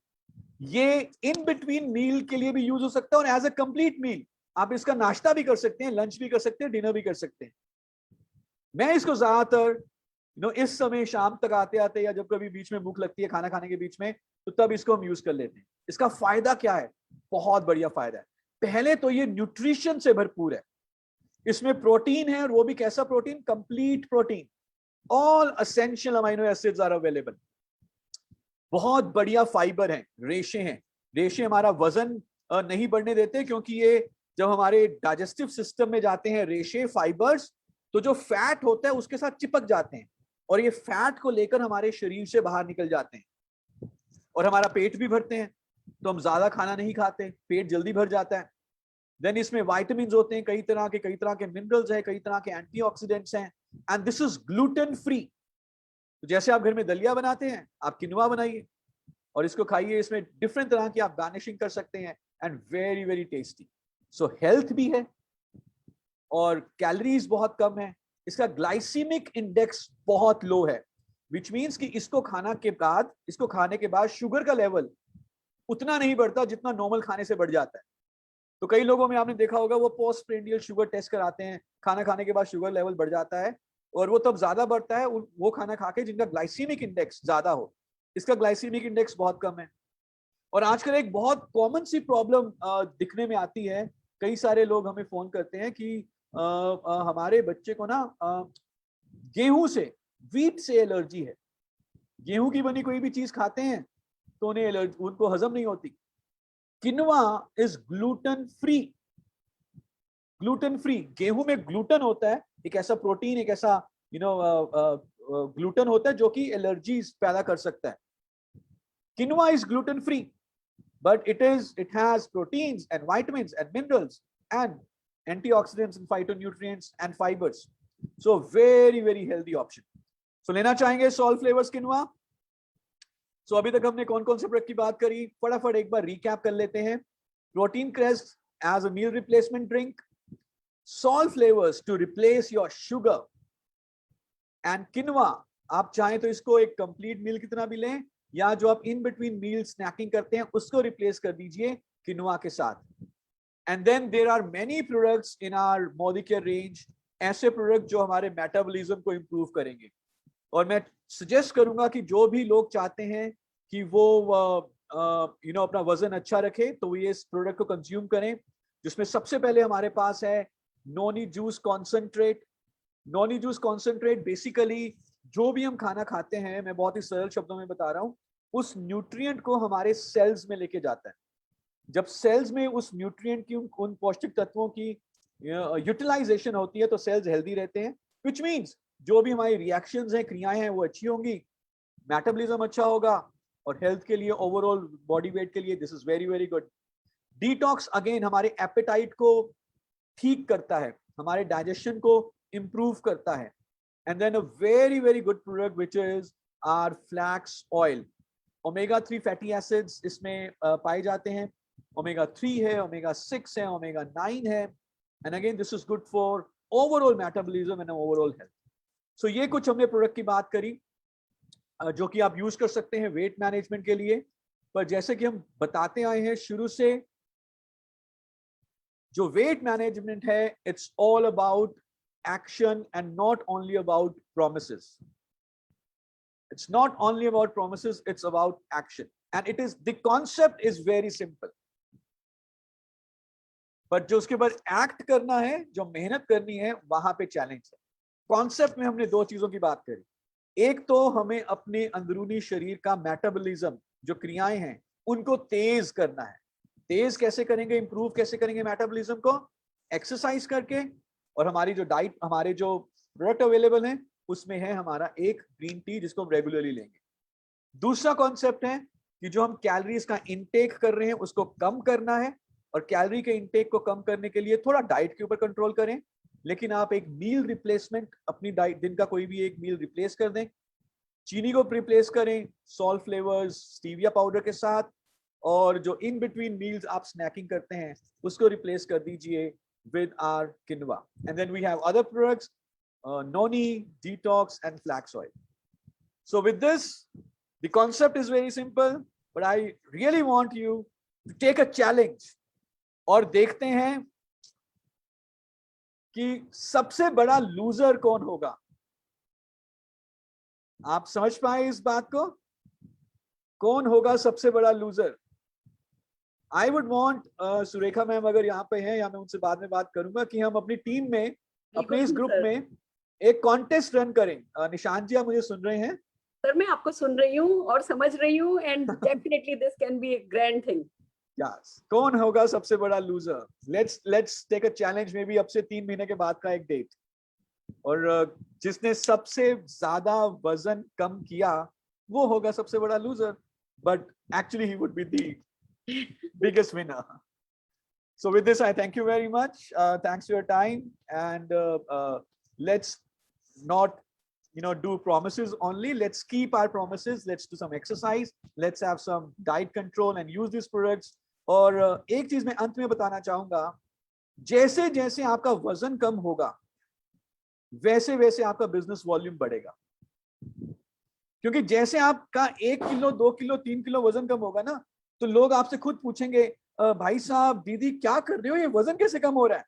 ये इन बिटवीन मील के लिए भी यूज हो सकता है, और एज अ कंप्लीट मील आप इसका नाश्ता भी कर सकते हैं, लंच भी कर सकते हैं, डिनर भी कर सकते हैं। मैं इसको ज्यादातर इस समय शाम तक आते आते, या जब कभी बीच में भूख लगती है खाना खाने के बीच में, तो तब इसको हम यूज कर लेते हैं। इसका फायदा क्या है? बहुत बढ़िया फायदा है। पहले तो ये न्यूट्रिशन से भरपूर है, इसमें प्रोटीन है, और वो भी कैसा protein? Complete protein, all essential amino acids are available. बहुत बढ़िया फाइबर है, रेशे हैं। रेशे हमारा वजन नहीं बढ़ने देते, क्योंकि ये जब हमारे डाइजेस्टिव सिस्टम में जाते हैं रेशे, फाइबर्स, तो जो फैट होता है उसके साथ चिपक जाते हैं, और ये फैट को लेकर हमारे शरीर से बाहर निकल जाते हैं, और हमारा पेट भी भरते हैं। तो हम ज्यादा खाना नहीं खाते, पेट जल्दी भर जाता है। देन इसमें विटामिन्स होते हैं, कई तरह के मिनरल्स हैं, कई तरह के एंटीऑक्सीडेंट्स हैं, and this is gluten free. तो जैसे आप घर में दलिया बनाते हैं, आप किनवा बनाइए और इसको खाइए। इसमें डिफरेंट तरह की आप गार्निशिंग कर सकते हैं, and very very tasty. So health भी है और कैलोरीज बहुत कम है, इसका ग्लाइसीमिक इंडेक्स बहुत लो है, विच मीन्स कि इसको खाने के बाद शुगर का लेवल उतना नहीं बढ़ता जितना नॉर्मल खाने से बढ़ जाता है। तो कई लोगों में आपने देखा होगा वो पोस्ट प्रेंडियल शुगर टेस्ट कराते हैं, खाना खाने के बाद शुगर लेवल बढ़ जाता है, और वो तब ज्यादा बढ़ता है वो खाना खा के जिनका ग्लाइसीमिक इंडेक्स ज्यादा हो। इसका ग्लाइसीमिक इंडेक्स बहुत कम है। और आजकल एक बहुत कॉमन सी प्रॉब्लम दिखने में आती है, कई सारे लोग हमें फोन करते हैं कि हमारे बच्चे को ना गेहूं से, व्हीट से एलर्जी है। गेहूं की बनी कोई भी चीज खाते हैं तो उन्हें एलर्जी, उनको हजम नहीं होती। Quinoa is gluten free. Gluten free, गेहूं में ग्लूटन होता है, एक ऐसा प्रोटीन, एक ऐसा ग्लूटन होता है जो कि एलर्जीज पैदा कर सकता है। Quinoa is gluten free, but it has proteins and vitamins and minerals and antioxidants and phytonutrients and fibers, so very very healthy option. So लेना चाहेंगे salt flavors किनवा। so अभी तक हमने कौन कौन से प्रोडक्ट की बात करी, फटाफट एक बार रिकैप कर लेते हैं। Protein crest as a meal replacement drink, salt flavors to replace your sugar, and किनवा आप चाहें तो इसको एक कंप्लीट मील कितना भी लें, या जो आप इन बिटवीन मील स्नैकिंग करते हैं उसको रिप्लेस कर दीजिए किनवा के साथ। And then there are many products in our Modi care range, ऐसे प्रोडक्ट जो हमारे मेटाबॉलिज्म को इंप्रूव करेंगे। और मैं सजेस्ट करूंगा कि जो भी लोग चाहते हैं कि वो अपना वजन अच्छा रखे तो वो ये इस प्रोडक्ट को कंज्यूम करें, जिसमें सबसे पहले हमारे पास है noni juice concentrate. Noni juice concentrate basically जो भी हम खाना खाते हैं, मैं बहुत ही सरल शब्दों में बता रहा हूं, उस न्यूट्रिएंट को हमारे सेल्स में लेके जाता है। जब सेल्स में उस न्यूट्रिएंट की, उन पौष्टिक तत्वों की यूटिलाइजेशन होती है तो सेल्स हेल्दी रहते हैं, विच मीन्स जो भी हमारी रिएक्शंस हैं, क्रियाएं हैं, वो अच्छी होंगी, मेटाबॉलिज्म अच्छा होगा, और हेल्थ के लिए, ओवरऑल बॉडी वेट के लिए this is very very good. Detox again हमारे एपेटाइट को ठीक करता है, हमारे डाइजेशन को इंप्रूव करता है। And then a very very good product which is our flax oil. Omega-3 fatty acids इसमें पाए जाते हैं, omega-3 है, omega-6 है, omega-9 है, and again this is good for overall metabolism and overall health. So ये कुछ हमने प्रोडक्ट की बात करी जो कि आप यूज कर सकते हैं वेट मैनेजमेंट के लिए। पर जैसे कि हम बताते आए हैं शुरू से, जो वेट मैनेजमेंट है it's all about action and not only about promises. It's not only about promises, it's about action, and it is, the concept is very simple, but जो उसके बाद एक्ट करना है, जो मेहनत करनी है, वहां पे चैलेंज है। कॉन्सेप्ट में हमने दो चीजों की बात करी, एक तो हमें अपने अंदरूनी शरीर का मेटाबॉलिज्म, जो क्रियाएं हैं, उनको तेज करना है। तेज कैसे करेंगे, इंप्रूव कैसे करेंगे मेटाबॉलिज्म को? एक्सरसाइज करके, और हमारी जो डाइट, हमारे जो प्रोडक्ट अवेलेबल हैं उसमें है हमारा एक ग्रीन टी जिसको हम रेगुलरली लेंगे। दूसरा कॉन्सेप्ट है कि जो हम कैलोरीज का इनटेक कर रहे हैं उसको कम करना है, और कैलोरी के इनटेक को कम करने के लिए थोड़ा डाइट के ऊपर कंट्रोल करें, लेकिन आप एक मील रिप्लेसमेंट, अपनी डाइट, दिन का कोई भी एक मील रिप्लेस कर दें, चीनी को रिप्लेस करें सॉल्ट फ्लेवर्स, स्टीविया पाउडर के साथ, और जो इन बिटवीन मील्स आप स्नैकिंग करते हैं उसको रिप्लेस कर दीजिए with our quinoa. And then we have other products, noni, detox and flax oil. So with this, the concept is very simple, but I really want you to take a challenge और देखते हैं कि सबसे बड़ा loser कौन होगा। आप समझ पाए इस बात को? कौन होगा सबसे बड़ा loser? I would want, Surekha ma'am अगर यहाँ पे हैं, या मैं उनसे बाद में बात करूंगा, कि हम अपनी टीम में, अपने इस ग्रुप में एक कॉन्टेस्ट रन करें। निशांत जी, आप मुझे सुन रहे हैं? सर मैं आपको सुन रही हूँ और समझ रही हूँ, and definitely this can be a grand thing. Yes, कौन होगा सबसे बड़ा loser? Let's take a challenge, maybe अब से 3 महीने के बाद का एक डेट, और जिसने सबसे ज्यादा वजन कम किया वो होगा सबसे बड़ा loser, but actually he would be the biggest winner. So with this I thank you very much, thanks for your time, and let's not do promises only, let's keep our promises, let's do some exercise, let's have some diet control and use these products. और एक चीज मैं अंत में बताना चाहूंगा, जैसे जैसे आपका वजन कम होगा वैसे वैसे आपका बिजनेस वॉल्यूम बढ़ेगा। क्योंकि जैसे आपका 1 किलो 2 किलो 3 किलो वजन कम होगा ना, तो लोग आपसे खुद पूछेंगे भाई साहब दीदी क्या कर रहे हो, ये वजन कैसे कम हो रहा है।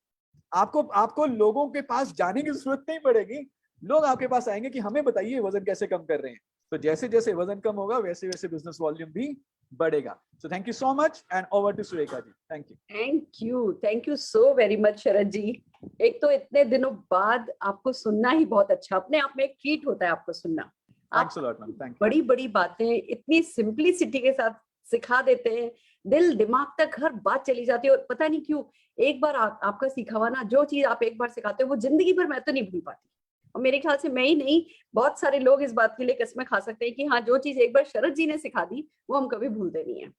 आपको लोगों के पास जाने की जरूरत नहीं पड़ेगी, लोग आपके पास आएंगे कि हमें बताइए वजन कैसे कम कर रहे हैं। तो जैसे जैसे वजन कम होगा वैसे वैसे बिजनेस वॉल्यूम भी बढ़ेगा। So thank you so much and over to Surekha ji. Thank you so very much Sharad ji. एक तो इतने दिनों बाद आपको सुनना ही बहुत अच्छा, अपने आप में एक ट्रीट होता है आपको सुनना। आप बड़ी बड़ी बातें इतनी सिंपलिसिटी के साथ सिखा देते हैं, दिल दिमाग तक हर बात चली जाती है। और पता नहीं क्यों एक बार आपका सीखा हुआ ना, जो चीज आप एक बार सिखाते हो वो जिंदगी भर मैं तो नहीं भूल पाती। और मेरे ख्याल से मैं ही नहीं, बहुत सारे लोग इस बात के लिए कसमें खा सकते हैं कि हाँ, जो चीज एक बार शरद जी ने सिखा दी वो हम कभी भूलते नहीं है।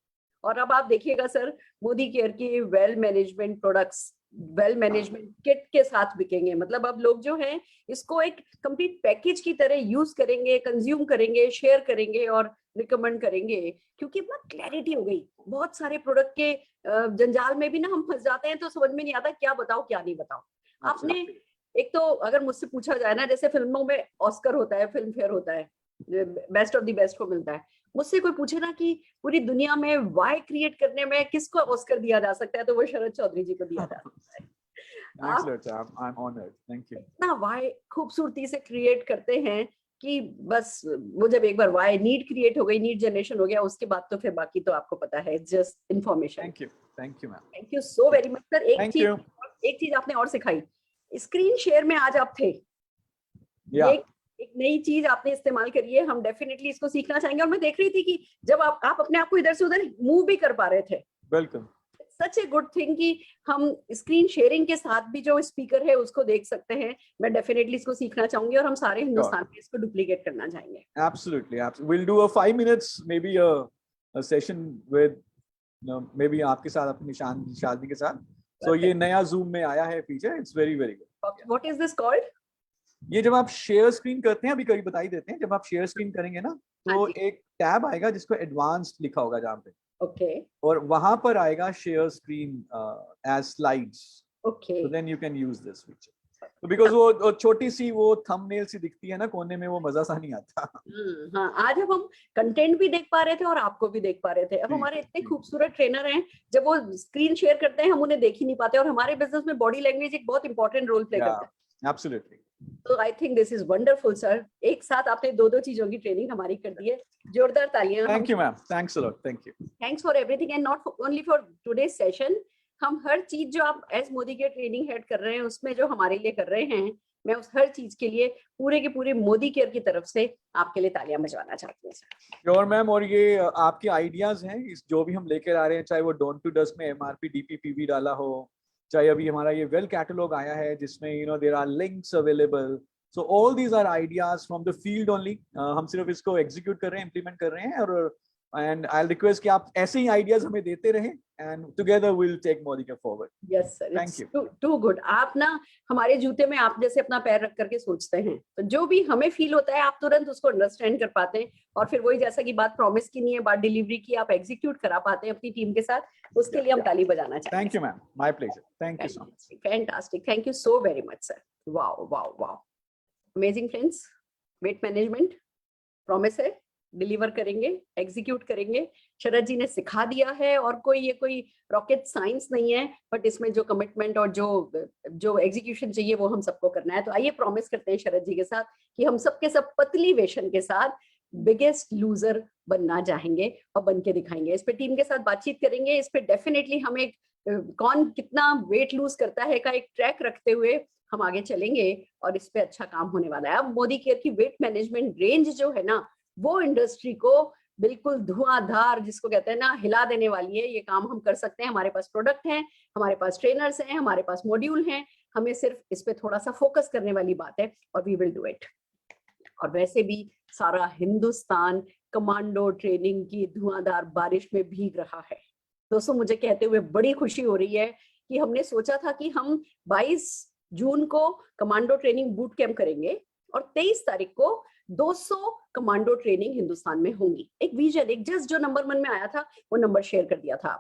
और अब आप देखिएगा सर, मोदी केयर की well management products well management kit के साथ बिकेंगे। मतलब अब लोग जो हैं इसको एक कंप्लीट पैकेज की तरह यूज करेंगे, कंज्यूम करेंगे, शेयर करेंगे और रिकमेंड करेंगे, क्योंकि अब ना क्लैरिटी हो गई। बहुत सारे प्रोडक्ट के जंजाल में भी ना हम फंस जाते हैं, तो समझ में नहीं आता क्या बताओ क्या नहीं बताओ। आपने एक तो अगर मुझसे पूछा जाए ना, जैसे फिल्मों में ऑस्कर होता है, फिल्म फेयर होता है, बेस्ट ऑफ द बेस्ट को मिलता है, मुझसे कोई पूछे ना कि पूरी दुनिया में वाई क्रिएट करने में किसको ऑस्कर दिया जा सकता है, तो वो शरद चौधरी जी को दिया जा सकता है। I'm honored. Thank you. इतना वाई खूबसूरती से क्रिएट करते हैं कि बस वो जब एक बार वाई नीड क्रिएट हो गई, नीड जनरेशन हो गया, उसके बाद तो फिर बाकी तो आपको पता है, just information. Thank you ma'am. Thank you so very much sir. एक चीज आपने और सिखाई, स्क्रीन शेयर में आज आप थे। एक नई चीज आपने इस्तेमाल करी है, हम डेफिनेटली इसको सीखना चाहेंगे। और मैं देख रही थी कि जब आप अपने आप को इधर से उधर मूव भी कर पा रहे थे। Welcome. Such a good thing कि हम स्क्रीन शेयरिंग के साथ भी जो स्पीकर है उसको देख सकते हैं। मैं डेफिनेटली इसको सीखना चाहूंगी और हम सारे हिंदुस्तान में इसको डुप्लीकेट करना चाहेंगे। Absolutely. We'll do a 5 minutes, maybe a session with maybe आपके साथ, अपनी शादी के साथ। So ये नया Zoom में आया है feature, it's very very good. What is this called? ये जब आप शेयर स्क्रीन करते हैं, अभी कभी बता ही देते हैं, जब आप शेयर स्क्रीन करेंगे ना, तो एक टैब आएगा जिसको एडवांस्ड लिखा होगा जहाँ पे। ओके। और वहां पर आएगा share screen as slides. Okay. So then you can use this feature. तो बिकॉज वो छोटी सी वो थंबनेल सी दिखती है ना कोने में, वो मजा सा नहीं आता। हाँ, आज अब हम कंटेंट भी देख पा रहे थे और आपको भी देख पा रहे थे। अब हमारे इतने खूबसूरत ट्रेनर हैं, जब वो स्क्रीन शेयर करते हैं हम उन्हें देख ही नहीं पाते। और हमारे बिजनेस में बॉडी लैंग्वेज एक बहुत इंपॉर्टेंट रोल प्ले करता है। एब्सोल्युटली। तो I think this is wonderful sir. एक साथ आपने दो चीजों की ट्रेनिंग हमारी कर दी है। जोरदार तालियां। Thank you ma'am, thanks a lot, thank you. Thanks for everything and not only for today's session. हम हर चीज जो आप एज मोदी के ट्रेनिंग हेड कर रहे हैं उसमें जो हमारे लिए कर रहे हैं, मैं उस हर चीज के लिए पूरे के पूरे मोदी केयर की तरफ से आपके लिए तालियां बजवाना चाहती हूँ सर। Sure ma'am. और ये आपके आइडियाज हैं, इस जो भी हम लेकर आ रहे हैं, चाहे वो डोंट टू डस्ट में एमआरपी डीपीपीवी डाला हो, चाहे अभी हमारा ये वेल कैटलॉग आया है जिसमें there are links available. So all these are ideas from the field only. हम सिर्फ इसको एग्जीक्यूट कर रहे हैं, इम्प्लीमेंट कर रहे हैं। और एंड आई रिक्वेस्ट कि आप ऐसे ही आइडियाज हमें देते रहें and together we will take Modi care forward. Yes sir, thank you. Too good. आप ना हमारे जूते में आप जैसे अपना पैर रख करके सोचते हैं, तो जो भी हमें फील होता है आप तुरंत उसको अंडरस्टैंड कर पाते हैं। और फिर वही जैसा कि बात प्रॉमिस की नहीं है, बात डिलीवरी की, आप एग्जीक्यूट करा पाते हैं अपनी टीम के साथ। उसके लिए हम ताली बजाना चाहते हैं। Thank you ma'am, my pleasure. Thank you so much. Fantastic, thank you so very much sir. Wow wow wow, amazing friends. Weight management promise है, डिलीवर करेंगे, एग्जीक्यूट करेंगे। शरद जी ने सिखा दिया है और कोई रॉकेट साइंस नहीं है, बट इसमें जो कमिटमेंट और जो एग्जीक्यूशन चाहिए वो हम सबको करना है। तो आइए प्रॉमिस करते हैं शरद जी के साथ कि हम सबके सब पतली वेशन के साथ बिगेस्ट लूजर बनना चाहेंगे और बन के दिखाएंगे। इस पे टीम के साथ बातचीत करेंगे। इस पे डेफिनेटली हम एक कौन कितना वेट लूज करता है का एक ट्रैक रखते हुए हम आगे चलेंगे और इस पे अच्छा काम होने वाला है। अब मोदी केयर की वेट मैनेजमेंट रेंज जो है ना, वो इंडस्ट्री को बिल्कुल धुआंधार, जिसको कहते हैं ना, हिला देने वाली है। ये काम हम कर सकते हैं। हमारे पास प्रोडक्ट हैं, हमारे पास ट्रेनर्स हैं, हमारे पास मॉड्यूल हैं। हमें सिर्फ इस पे थोड़ा सा फोकस करने वाली बात है और वी विल डू इट। और वैसे भी सारा हिंदुस्तान कमांडो ट्रेनिंग की धुआंधार बारिश में भीग रहा है। दोस्तों, मुझे कहते हुए बड़ी खुशी हो रही है कि हमने सोचा था कि हम 22 जून को कमांडो ट्रेनिंग बूट कैंप करेंगे और 23 तारीख को 200 कमांडो ट्रेनिंग हिंदुस्तान में होंगी। एक विजन, एक जस्ट जो नंबर मन में आया था वो नंबर शेयर कर दिया था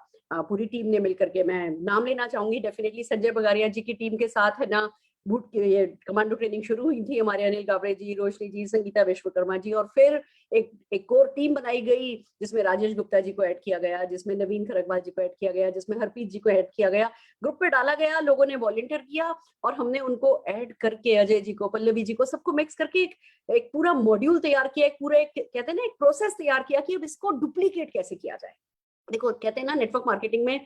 पूरी टीम ने मिलकर के। मैं नाम लेना चाहूंगी डेफिनेटली, संजय बगारिया जी की टीम के साथ है ना, ये कमांडो ट्रेनिंग शुरू हुई थी। हमारे अनिल गावड़े जी, रोशनी जी, संगीता विश्वकर्मा जी, और फिर एक कोर टीम बनाई गई जिसमें राजेश गुप्ता जी को ऐड किया गया, जिसमें नवीन खरगवाल जी को ऐड किया गया, जिसमें हरप्रीत जी को ऐड किया गया। ग्रुप पे डाला गया, लोगों ने वॉलंटियर किया और हमने उनको ऐड करके, अजय जी को, पल्लवी जी को, सबको मिक्स करके एक पूरा मॉड्यूल तैयार किया, एक पूरा कहते हैं ना एक प्रोसेस तैयार किया कि अब इसको डुप्लीकेट कैसे किया जाए। देखो कहते हैं ना नेटवर्क मार्केटिंग में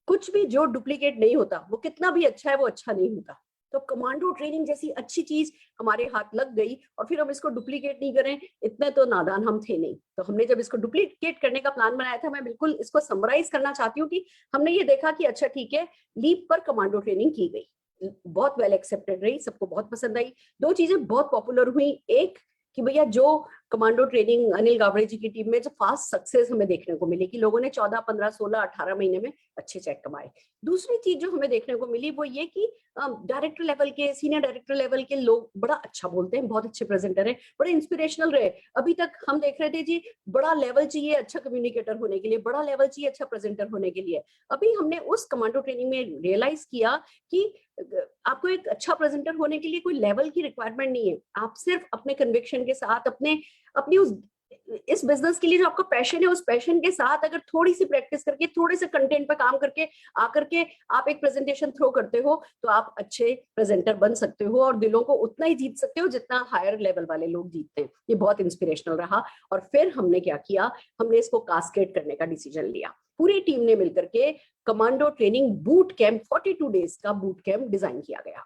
कुछ भी जो डुप्लीकेट नहीं होता वो कितना भी अच्छा है वो अच्छा नहीं होता। तो कमांडो ट्रेनिंग जैसी अच्छी चीज हमारे हाथ लग गई और फिर हम इसको डुप्लीकेट नहीं करें, इतने तो नादान हम थे नहीं। तो हमने जब इसको डुप्लीकेट करने का प्लान बनाया था, मैं बिल्कुल इसको समराइज करना चाहती हूँ कि हमने ये देखा कि अच्छा ठीक है, लीप पर कमांडो ट्रेनिंग की गई, बहुत वेल एक्सेप्टेड रही, सबको बहुत पसंद आई। दो चीजें बहुत पॉपुलर हुई, एक कि भैया जो कमांडो ट्रेनिंग अनिल गावड़े जी की टीम में जो फास्ट सक्सेस हमें देखने को मिली कि लोगों ने 14, 15, 16, 18 महीने में अच्छे चेक कमाए। दूसरी चीज जो हमें देखने को मिली वो ये कि डायरेक्टर लेवल के, सीनियर डायरेक्टर लेवल के लोग बड़ा अच्छा बोलते हैं, बहुत अच्छे प्रेजेंटर हैं, बड़े इंस्पिरेशनल रहे। अभी तक हम देख रहे थे जी बड़ा लेवल चाहिए अच्छा कम्युनिकेटर होने के लिए, बड़ा लेवल चाहिए अच्छा प्रेजेंटर होने के लिए। अभी हमने उस कमांडो ट्रेनिंग में रियलाइज किया कि आपको एक अच्छा प्रेजेंटर होने के लिए कोई लेवल की रिक्वायरमेंट नहीं है। आप सिर्फ अपने कन्विक्शन के साथ, अपनी उस इस बिजनेस के लिए जो आपका पैशन है, उस पैशन के साथ अगर थोड़ी सी प्रैक्टिस करके, थोड़े से कंटेंट पर काम करके आकर के आप एक प्रेजेंटेशन थ्रो करते हो तो आप अच्छे प्रेजेंटर बन सकते हो और दिलों को उतना ही जीत सकते हो जितना हायर लेवल वाले लोग जीतते हैं। ये बहुत इंस्पिरेशनल रहा। और फिर हमने क्या किया, हमने इसको कास्केड करने का डिसीजन लिया। पूरी टीम ने मिलकर के commando training boot camp, 42 days का बूट कैंप डिजाइन किया गया।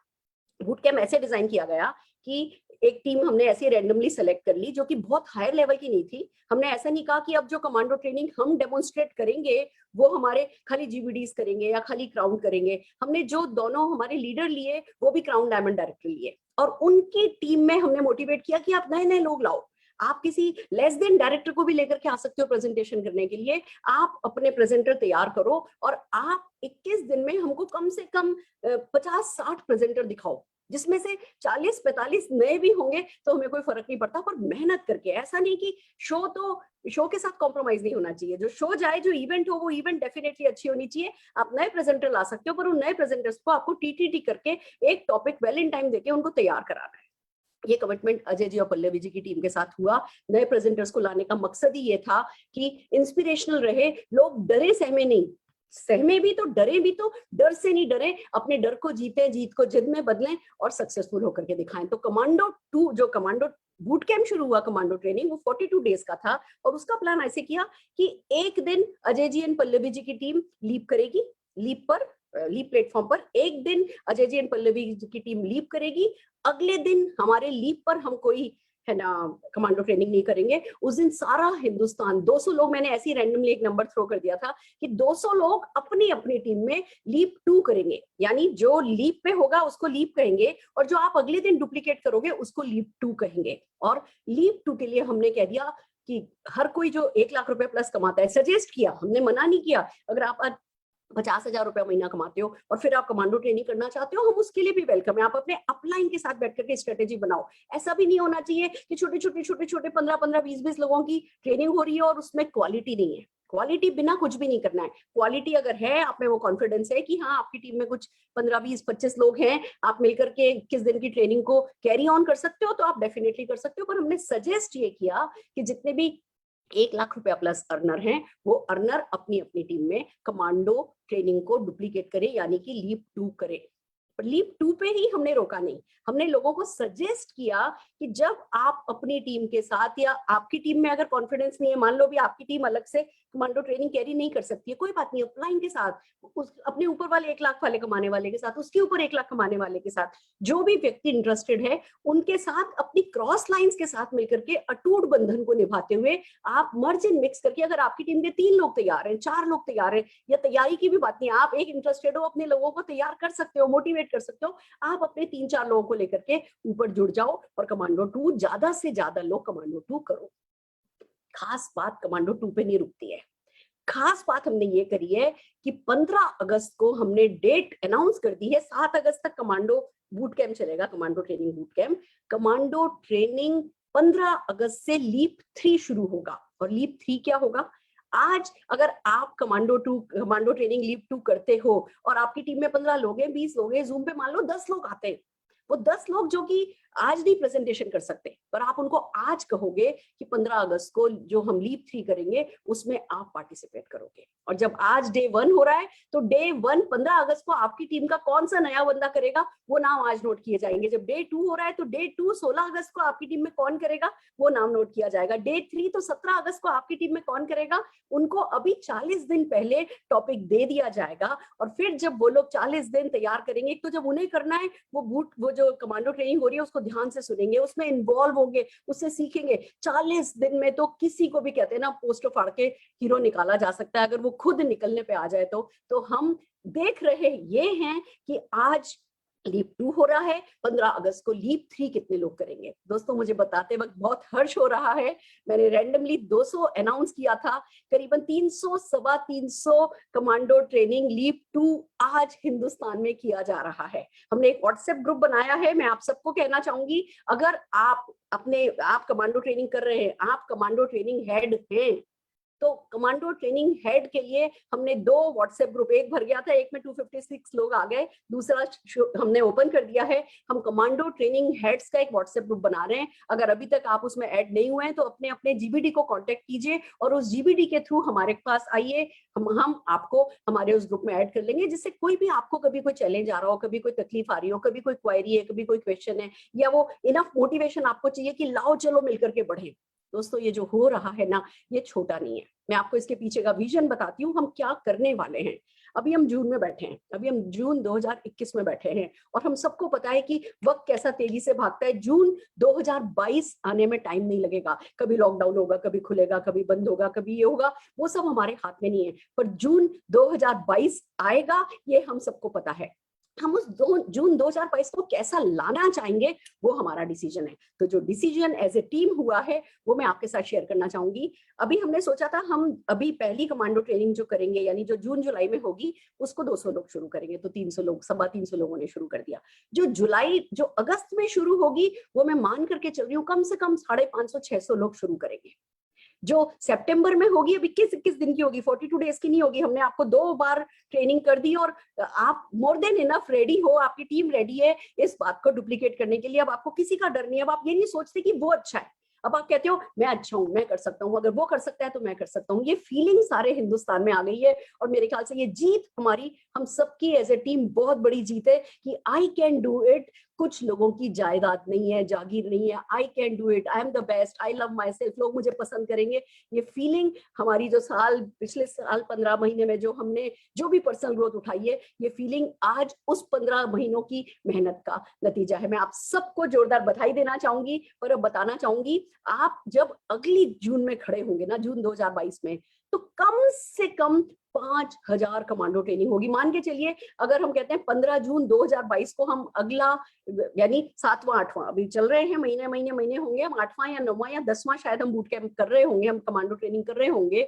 बूट कैंप ऐसे डिजाइन किया गया कि एक टीम हमने ऐसी रैंडमली सेलेक्ट कर ली जो कि बहुत हायर लेवल की नहीं थी। हमने ऐसा नहीं कहा कि अब जो कमांडो ट्रेनिंग हम डेमोन्स्ट्रेट करेंगे वो हमारे खाली जीवीडीज करेंगे या खाली क्राउन करेंगे। हमने जो दोनों हमारे लीडर लिए वो भी क्राउन डायमंड डायरेक्टर लिए और उनकी टीम में हमने मोटिवेट किया कि आप नए नए लोग लाओ। आप किसी लेस देन डायरेक्टर को भी लेकर के आ सकते हो प्रेजेंटेशन करने के लिए। आप अपने प्रेजेंटर तैयार करो और आप 21 दिन में हमको कम से कम 50-60 प्रेजेंटर दिखाओ, जिसमें से 40-45 नए भी होंगे तो हमें कोई फर्क नहीं पड़ता, पर मेहनत करके। ऐसा नहीं कि शो के साथ कॉम्प्रोमाइज नहीं होना चाहिए। जो शो जाए, जो इवेंट हो, वो इवेंट डेफिनेटली अच्छी होनी चाहिए। आप नए प्रेजेंटर ला सकते हो, पर उन नए प्रेजेंटर्स को आपको टीटीटी करके एक टॉपिक वेल इन टाइम देके उनको तैयार कराना है। ये कमिटमेंट अजय जी और पल्लवी जी की टीम के साथ हुआ। नए प्रेजेंटर्स को लाने का मकसद ही ये था कि इंस्पिरेशनल रहे, लोग डरे सहमे नहीं, सहमे भी तो डरे भी तो, डर से नहीं डरे, अपने डर को जीते, जीत को जिद में बदलें और सक्सेसफुल होकर के दिखाएं। तो कमांडो 2 जो कमांडो बूट कैंप शुरू हुआ, कमांडो ट्रेनिंग, वो 42 डेज का था। और उसका प्लान ऐसे किया कि एक दिन अजय जी एंड पल्लवी जी की टीम लीप करेगी, लीप प्लेटफॉर्म पर एक दिन अजय जी एंड पल्लवी जी की टीम लीप करेगी। अगले दिन हमारे लीप पर हम कोई है ना कमांडो ट्रेनिंग नहीं करेंगे। उस दिन सारा हिंदुस्तान 200 लोग, मैंने ऐसी रैंडमली एक नंबर थ्रो कर दिया था कि 200 लोग अपनी अपनी टीम में लीप 2 करेंगे। यानी जो लीप पे होगा उसको लीप कहेंगे और जो आप अगले दिन डुप्लीकेट करोगे उसको लीप 2 कहेंगे। और लीप 2 के लिए हमने कह दिया कि हर कोई जो 1 लाख रुपए प्लस कमाता है, सजेस्ट किया, हमने मना नहीं किया। अगर आप 50,000 रुपया महीना कमाते हो और फिर आप कमांडो ट्रेनिंग करना चाहते हो, हम उसके लिए भी वेलकम है। आप अपने अपलाइन के साथ बैठ करके स्ट्रेटेजी बनाओ। ऐसा भी नहीं होना चाहिए कि छोटे छोटे 15-15, 20-20 लोगों की ट्रेनिंग हो रही है और उसमें क्वालिटी नहीं है। क्वालिटी बिना कुछ भी नहीं करना है। क्वालिटी अगर है, आप में वो कॉन्फिडेंस है कि हाँ आपकी टीम में कुछ 15, 20, 25 लोग हैं, आप मिलकर के 21 दिन की ट्रेनिंग को कैरी ऑन कर सकते हो, तो आप डेफिनेटली कर सकते हो। पर हमने सजेस्ट ये किया कि जितने भी 1 लाख रुपया प्लस अर्नर हैं, वो अर्नर अपनी अपनी टीम में कमांडो ट्रेनिंग को डुप्लीकेट करे, यानी कि लीप 2 करे। पर लीप 2 पे ही हमने रोका नहीं, हमने लोगों को सजेस्ट किया कि जब आप अपनी टीम के साथ, या आपकी टीम में अगर कॉन्फिडेंस नहीं है, मान लो भी आपकी टीम अलग से कमांडो ट्रेनिंग कैरी नहीं कर सकती है, कोई बात नहीं, अपलाइन के साथ, अपने ऊपर वाले 1 लाख वाले कमाने वाले के साथ, उसके ऊपर 1 लाख कमाने वाले के साथ, जो भी व्यक्ति इंटरेस्टेड है उनके साथ अपनी क्रॉस लाइंस के साथ मिलकर के अटूट बंधन को निभाते हुए आप मर्ज इन मिक्स करके, अगर आपकी टीम के 3 लोग तैयार हैं, 4 लोग तैयार हैं, या तैयारी की भी बात नहीं, आप एक इंटरेस्टेड हो, अपने लोगों को तैयार कर सकते हो, मोटिवेट कर सकते हो, आप अपने 3-4 लोगों को लेकर के ऊपर जुड़ जाओ और कमांडो 2, ज्यादा से ज्यादा लोग कमांडो 2 करो। खास बात कमांडो 2 पे नहीं रुकती है। खास बात हमने ये करी है कि 15 अगस्त को हमने डेट अनाउंस कर दी है। 7 अगस्त तक कमांडो बूट कैंप चलेगा, commando training boot camp. Commando training 15 अगस्त से लीप 3 शुरू होगा। और लीप 3 क्या होगा? आज अगर आप कमांडो ट्रेनिंग लीप 2 करते हो और आपकी टीम में 15 लोग हैं, 20 लोग हैं, जूम पे मान लो 10 लोग आते हैं, वो 10 लोग जो कि आज नहीं प्रेजेंटेशन कर सकते, पर आप उनको आज कहोगे कि 15 अगस्त को जो हम लीप 3 करेंगे उसमें आप पार्टिसिपेट करोगे। और जब आज डे 1 हो रहा है तो डे 1 15 अगस्त को आपकी टीम का कौन सा नया बंदा करेगा वो नाम आज नोट किए जाएंगे। जब डे 2 हो रहा है तो डे 2 16 अगस्त को आपकी टीम में कौन करेगा वो नाम नोट किया जाएगा। डे 3 तो 17 अगस्त को आपकी टीम में कौन करेगा, उनको अभी 40 दिन पहले टॉपिक दे दिया जाएगा। और फिर जब वो लोग 40 दिन तैयार करेंगे, तो जब उन्हें करना है वो जो कमांडो ट्रेनिंग हो रही है उसको ध्यान से सुनेंगे, उसमें इन्वॉल्व होंगे, उससे सीखेंगे। 40 दिन में तो किसी को भी कहते हैं ना पोस्टर फाड़ के हीरो निकाला जा सकता है, अगर वो खुद निकलने पे आ जाए तो हम देख रहे ये हैं कि आज लीप 2 हो रहा है, 15 अगस्त को लीप 3 कितने लोग करेंगे। दोस्तों मुझे बताते वक्त बहुत हर्ष हो रहा है, मैंने रैंडमली 200 अनाउंस किया था, करीबन 300 सवा 300 कमांडो ट्रेनिंग लीप 2 आज हिंदुस्तान में किया जा रहा है। हमने एक व्हाट्सएप ग्रुप बनाया है, मैं आप सबको कहना चाहूंगी अगर आप कमांडो ट्रेनिंग कर रहे हैं, आप कमांडो ट्रेनिंग हेड हैं, तो कमांडो ट्रेनिंग हेड के लिए हमने 2 व्हाट्सएप ग्रुप, एक भर गया था, एक में 256 लोग आ गए, दूसरा हमने ओपन कर दिया है। हम कमांडो ट्रेनिंग हेड्स का एक व्हाट्सएप ग्रुप बना रहे हैं। अगर अभी तक आप उसमें ऐड नहीं हुए हैं तो अपने अपने जीबीडी को कांटेक्ट कीजिए और उस जीबीडी के थ्रू हमारे पास आइए, हम आपको हमारे उस ग्रुप में ऐड कर लेंगे, जिससे कोई भी आपको कभी कोई चैलेंज आ रहा हो, कभी कोई तकलीफ आ रही हो, कभी कोई क्वेरी है, कभी कोई क्वेश्चन है, या वो इनफ मोटिवेशन आपको चाहिए कि लाओ चलो मिलकर के बढ़े। दोस्तों ये जो हो रहा है ना, ये छोटा नहीं है। मैं आपको इसके पीछे का विजन बताती हूँ, हम क्या करने वाले हैं। अभी हम जून में बैठे हैं, अभी हम जून 2021 में बैठे हैं, और हम सबको पता है कि वक्त कैसा तेजी से भागता है। जून 2022 आने में टाइम नहीं लगेगा, कभी लॉकडाउन होगा, कभी खुलेगा, कभी बंद होगा, कभी ये होगा, वो सब हमारे हाथ में नहीं है, पर जून 2022 आएगा, ये हम सबको पता है। हम उस जून 2022 को कैसा लाना चाहेंगे वो हमारा डिसीजन है। तो जो डिसीजन एज ए टीम हुआ है वो मैं आपके साथ शेयर करना चाहूंगी। अभी हमने सोचा था हम अभी पहली कमांडो ट्रेनिंग जो करेंगे, यानी जो जून जुलाई में होगी, उसको 200 लोग शुरू करेंगे, तो 300 लोग, सवा 300 लोगों ने शुरू कर दिया। जो अगस्त में शुरू होगी वो मैं मान करके चल रही हूँ कम से कम 550-600 लोग शुरू करेंगे। जो सितंबर में होगी, अब 21 दिन की होगी, 42 डेज की नहीं होगी। हमने आपको 2 बार ट्रेनिंग कर दी और आप मोर देन इनफ रेडी हो, आपकी टीम रेडी है इस बात को डुप्लीकेट करने के लिए। अब आपको किसी का डर नहीं है, अब आप ये नहीं सोचते कि वो अच्छा है, अब आप कहते हो मैं अच्छा हूं, मैं कर सकता हूं, अगर वो कर सकता है तो मैं कर सकता हूं। ये फीलिंग सारे हिंदुस्तान में आ गई है, और मेरे ख्याल से ये जीत हमारी, हम सबकी एज ए टीम बहुत बड़ी जीत है कि आई कैन डू इट। कुछ लोगों की जायदाद नहीं है, जागीर नहीं है, I can do it, I am the best, I love my self, लोग मुझे पसंद करेंगे। ये फीलिंग हमारी जो पिछले साल 15 महीने में जो हमने जो भी पर्सनल ग्रोथ उठाई है, ये फीलिंग आज उस 15 महीनों की मेहनत का नतीजा है। मैं आप सबको जोरदार बधाई देना चाहूंगी, और अब बताना चाहूंगी, आप जब अगली जून में खड़े होंगे ना, जून 2022 में, तो कम से कम 5000 कमांडो ट्रेनिंग होगी। मान के चलिए अगर हम कहते हैं 15 जून 2022 को हम अगला, यानी 7वां 8वां, अभी चल रहे हैं महीने होंगे, हम 8वां या 9वां या 10वां शायद हम बूट कैंप कर रहे होंगे, हम कमांडो ट्रेनिंग कर रहे होंगे,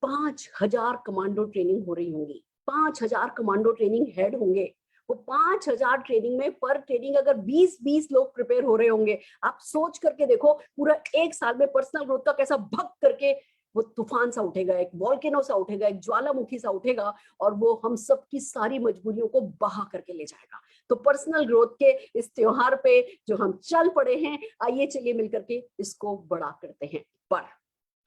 5000 कमांडो ट्रेनिंग हो रही होंगी, 5000 कमांडो ट्रेनिंग हेड होंगे। वो 5000 ट्रेनिंग में पर ट्रेनिंग अगर 20 लोग प्रिपेयर हो रहे होंगे, आप सोच करके देखो पूरा एक साल में पर्सनल ग्रोथ का कैसा भग करके वो तूफान सा उठेगा, एक वॉल्केनो सा उठेगा, एक ज्वालामुखी सा उठेगा, और वो हम सब की सारी मजबूरियों को बहा करके ले जाएगा। तो पर्सनल ग्रोथ के इस त्योहार पे जो हम चल पड़े हैं, आइए चलिए मिलकर के इसको बड़ा करते हैं। पर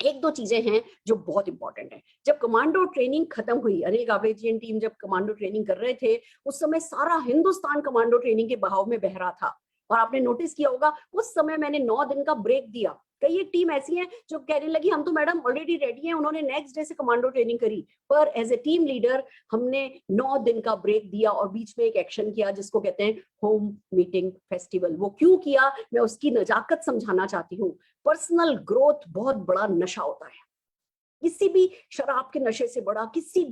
1-2 चीजें हैं जो बहुत इंपॉर्टेंट है। जब कमांडो ट्रेनिंग खत्म हुई, अनिल गाबेजियन टीम जब कमांडो ट्रेनिंग कर रहे थे, उस समय सारा हिंदुस्तान कमांडो ट्रेनिंग के बहाव में बह रहा था, और आपने नोटिस किया होगा उस समय मैंने 9 दिन का ब्रेक दिया। कई एक टीम ऐसी है जो कहने लगी हम तो मैडम ऑलरेडी रेडी हैं, उन्होंने नेक्स्ट डे से कमांडो ट्रेनिंग करी, पर एज ए टीम लीडर हमने 9 दिन का ब्रेक दिया और बीच में एक एक्शन किया जिसको कहते हैं होम मीटिंग फेस्टिवल। वो क्यों किया, मैं उसकी नजाकत समझाना चाहती हूँ। पर्सनल ग्रोथ बहुत बड़ा नशा होता है, किसी भी शराब के नशे से बड़ा, किसी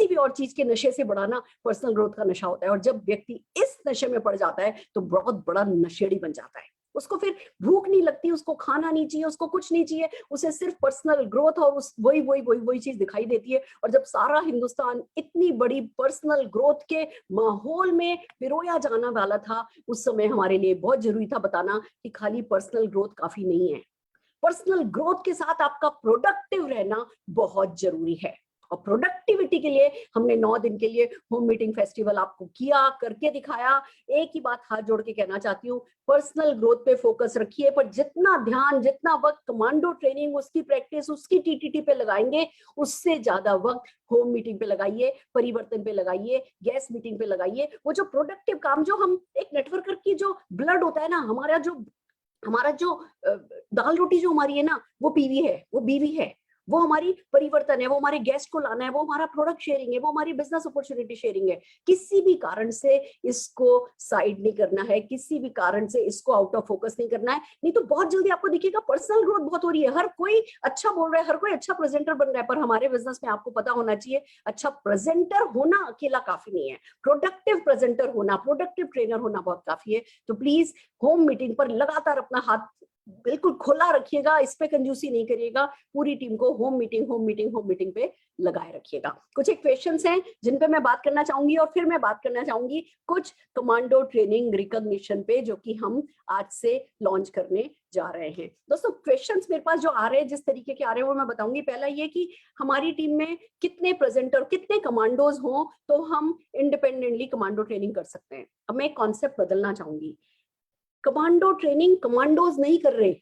भी और चीज के नशे से बड़ा ना पर्सनल ग्रोथ का नशा होता है। और जब व्यक्ति इस नशे में पड़ जाता है तो बहुत बड़ा नशेड़ी बन जाता है। उसको फिर भूख नहीं लगती, उसको खाना नहीं चाहिए, उसको कुछ नहीं चाहिए, उसे सिर्फ पर्सनल ग्रोथ और उस वही चीज दिखाई देती है। और जब सारा हिंदुस्तान इतनी बड़ी पर्सनल ग्रोथ के माहौल में पिरोया जाना वाला था, उस समय हमारे लिए बहुत जरूरी था बताना कि खाली पर्सनल ग्रोथ काफी नहीं है, पर्सनल ग्रोथ के साथ आपका प्रोडक्टिव रहना बहुत जरूरी है। और प्रोडक्टिविटी के लिए हमने 9 दिन के लिए होम मीटिंग फेस्टिवल आपको किया, करके दिखाया। एक ही बात हाथ जोड़ के कहना चाहती हूँ, पर्सनल ग्रोथ पे फोकस रखिए, पर जितना ध्यान, जितना वक्त कमांडो ट्रेनिंग, उसकी प्रैक्टिस, उसकी टीटीटी पे लगाएंगे, उससे ज्यादा वक्त होम मीटिंग पे लगाइए, परिवर्तन पे लगाइए, गैस मीटिंग पे लगाइए। वो जो प्रोडक्टिव काम, जो हम एक नेटवर्कर की जो ब्लड होता है ना, हमारा जो दाल रोटी जो हमारी है ना, वो पीवी है, वो बीवी है, वो हमारी परिवर्तन है, वो हमारे गेस्ट को लाना है, वो हमारा प्रोडक्ट शेयरिंग है, वो हमारी बिजनेस अपॉर्चुनिटी शेयरिंग है। किसी भी कारण से इसको साइड नहीं करना है, किसी भी कारण से इसको आउट ऑफ फोकस नहीं करना है, नहीं तो बहुत जल्दी आपको दिखेगा पर्सनल ग्रोथ बहुत हो रही है, हर कोई अच्छा बोल रहा है, हर कोई अच्छा प्रेजेंटर बन रहा है, पर हमारे बिजनेस में आपको पता होना चाहिए, अच्छा प्रेजेंटर होना अकेला काफी नहीं है, प्रोडक्टिव प्रेजेंटर होना, प्रोडक्टिव ट्रेनर होना बहुत काफी है। तो प्लीज होम मीटिंग पर लगातार अपना हाथ बिल्कुल खुला रखिएगा, इस पे कंजूसी नहीं करिएगा, पूरी टीम को होम मीटिंग पे लगाए रखिएगा। कुछ एक क्वेश्चंस हैं जिन पे मैं बात करना चाहूंगी, और फिर मैं बात करना चाहूंगी कुछ कमांडो ट्रेनिंग रिकॉग्निशन पे, जो कि हम आज से लॉन्च करने जा रहे हैं। दोस्तों क्वेश्चंस मेरे पास जो आ रहे हैं, जिस तरीके के आ रहे हैं वो मैं बताऊंगी। पहला ये कि हमारी टीम में कितने प्रेजेंटर, कितने कमांडोज हों तो हम इंडिपेंडेंटली कमांडो ट्रेनिंग कर सकते हैं। अब मैं एक कॉन्सेप्ट बदलना चाहूंगी, कमांडो ट्रेनिंग कमांडोज नहीं कर रहे,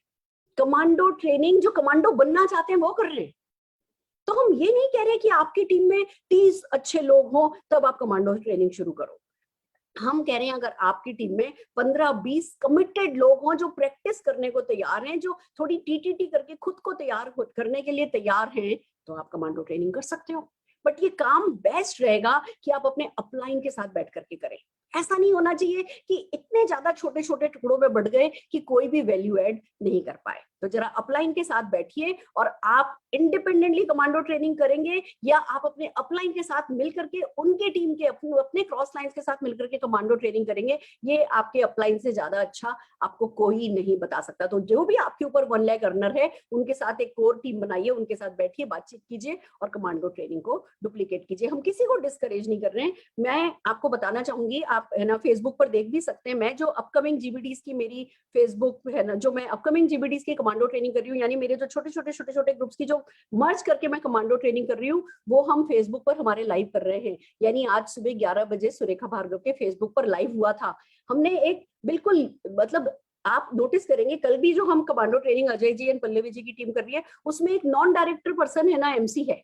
कमांडो ट्रेनिंग जो कमांडो बनना चाहते हैं वो कर रहे हैं। तो हम ये नहीं कह रहे कि आपकी टीम में 30 अच्छे लोग हों तब आप कमांडो ट्रेनिंग शुरू करो। हम कह रहे हैं अगर आपकी टीम में 15-20 कमिटेड लोग हों जो प्रैक्टिस करने को तैयार हैं, जो थोड़ी टीटीटी करके खुद को तैयार करने के लिए तैयार हैं, तो आप कमांडो ट्रेनिंग कर सकते हो। बट ये काम बेस्ट रहेगा कि आप अपने अपलाइन के साथ बैठ करके करें। ऐसा नहीं होना चाहिए कि इतने ज्यादा छोटे छोटे टुकड़ों में बढ़ गए कि कोई भी वैल्यू ऐड नहीं कर पाए। तो जरा अपलाइन के साथ बैठिए और आप इंडिपेंडेंटली कमांडो ट्रेनिंग करेंगे या आप अपने अपलाइन के साथ मिलकर के उनके टीम के अपने क्रॉस लाइंस के साथ मिलकर के कमांडो ट्रेनिंग करेंगे, ये आपके अपलाइन से ज्यादा अच्छा आपको कोई नहीं बता सकता। तो जो भी आपके ऊपर 1 लाख अर्नर है, उनके साथ एक कोर टीम बनाइए, उनके साथ बैठिए, बातचीत कीजिए और कमांडो ट्रेनिंग को डुप्लीकेट कीजिए। हम किसी को डिस्करेज नहीं कर रहे हैं। मैं आपको बताना चाहूंगी, आप है ना फेसबुक पर देख भी सकते हैं, मैं जो अपकमिंग जीबीडीज की मेरी फेसबुक है ना, जो मैं अपकमिंग जीबीडीज की कमांडो ट्रेनिंग कर रही हूँ, यानी मेरे जो छोटे छोटे ग्रुप्स की जो मर्ज करके मैं कमांडो ट्रेनिंग कर रही हूँ, वो हम फेसबुक पर हमारे लाइव कर रहे हैं। यानी आज सुबह 11 बजे सुरेखा भार्गव के फेसबुक पर लाइव हुआ था। हमने एक बिल्कुल मतलब आप नोटिस करेंगे, कल भी जो हम commando training Ajay ji and Pallavi ji की टीम कर रही है, उसमें एक नॉन डायरेक्टर पर्सन है ना, एमसी है।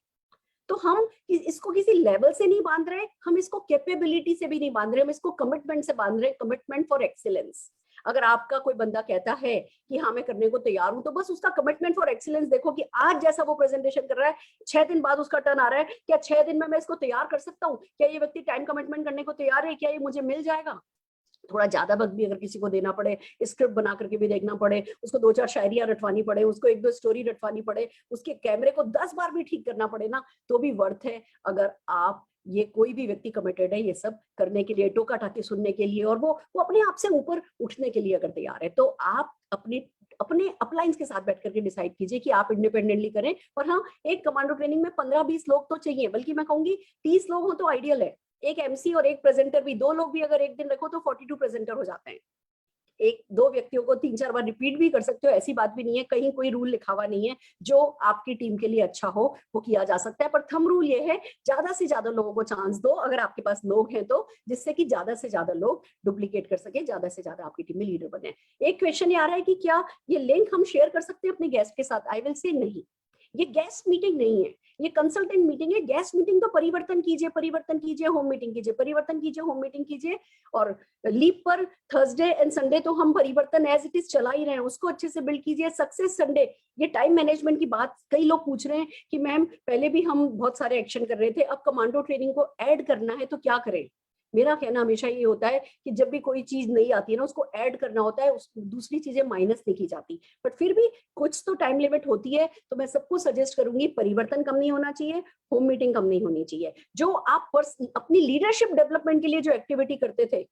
तो हम इसको किसी लेवल से नहीं बांध रहे, हम इसको कैपेबिलिटी से भी नहीं बांध रहे, हम इसको कमिटमेंट से बांध रहे, कमिटमेंट फॉर एक्सीलेंस। अगर आपका कोई बंदा कहता है कि हाँ मैं करने को तैयार हूं, तो बस उसका कमिटमेंट फॉर एक्सीलेंस देखो कि आज जैसा वो प्रेजेंटेशन कर रहा है, 6 दिन बाद उसका टर्न आ रहा है, क्या 6 दिन में मैं इसको तैयार कर सकता हूँ? क्या ये व्यक्ति टाइम कमिटमेंट करने को तैयार है? क्या ये मुझे मिल जाएगा? थोड़ा ज्यादा वक्त भी अगर किसी को देना पड़े, स्क्रिप्ट बना करके भी देखना पड़े, उसको 2-4 शायरियां रटवानी पड़े, उसको 1-2 स्टोरी रटवानी पड़े, उसके कैमरे को 10 बार भी ठीक करना पड़े ना, तो भी वर्थ है। अगर आप ये कोई भी व्यक्ति कमिटेड है ये सब करने के लिए, टोका टाकी सुनने के लिए, और वो अपने आप से ऊपर उठने के लिए अगर तैयार है, तो आप अपने अपलाइंस के साथ बैठ करके डिसाइड कीजिए कि आप इंडिपेंडेंटली करें। और हाँ, एक कमांडो ट्रेनिंग में 15-20 लोग तो चाहिए, बल्कि मैं कहूंगी 30 लोग हो तो आइडियल है। एक एमसी और एक प्रेजेंटर भी, 2 लोग भी अगर एक दिन रखो तो 42 प्रेजेंटर हो जाते हैं। 1-2 व्यक्तियों को 3-4 बार रिपीट भी कर सकते हो, ऐसी बात भी नहीं है, कहीं कोई रूल लिखा हुआ नहीं है। जो आपकी टीम के लिए अच्छा हो वो किया जा सकता है, पर थंब रूल ये है, ज्यादा से ज्यादा लोगों को चांस दो अगर आपके पास लोग हैं तो, जिससे कि ज्यादा से ज्यादा लोग डुप्लीकेट कर सके, ज्यादा से ज्यादा आपकी टीम में लीडर बने। एक क्वेश्चन ये आ रहा है कि क्या ये लिंक हम शेयर कर सकते हैं अपने गेस्ट के साथ? आई विल से नहीं, ये गेस्ट मीटिंग नहीं है, ये कंसल्टेंट मीटिंग है। गेस्ट मीटिंग तो परिवर्तन कीजिए, होम मीटिंग कीजिए, परिवर्तन कीजिए, होम मीटिंग कीजिए। और लीप पर थर्सडे एंड संडे तो हम परिवर्तन एज इट इज चला ही रहे हैं, उसको अच्छे से बिल्ड कीजिए। सक्सेस संडे, ये टाइम मैनेजमेंट की बात कई लोग पूछ रहे हैं कि मैम पहले भी हम बहुत सारे एक्शन कर रहे थे, अब कमांडो ट्रेनिंग को ऐड करना है तो क्या करें? मेरा कहना हमेशा ये होता है कि जब भी कोई चीज नई आती है ना, उसको ऐड करना होता है, दूसरी चीजें माइनस नहीं की जाती। बट फिर भी कुछ तो टाइम लिमिट होती है, तो मैं सबको सजेस्ट करूंगी परिवर्तन कम नहीं होना चाहिए, होम मीटिंग कम नहीं होनी चाहिए। जो आप अपनी लीडरशिप डेवलपमेंट के लिए जो एक्टिविटी करते थे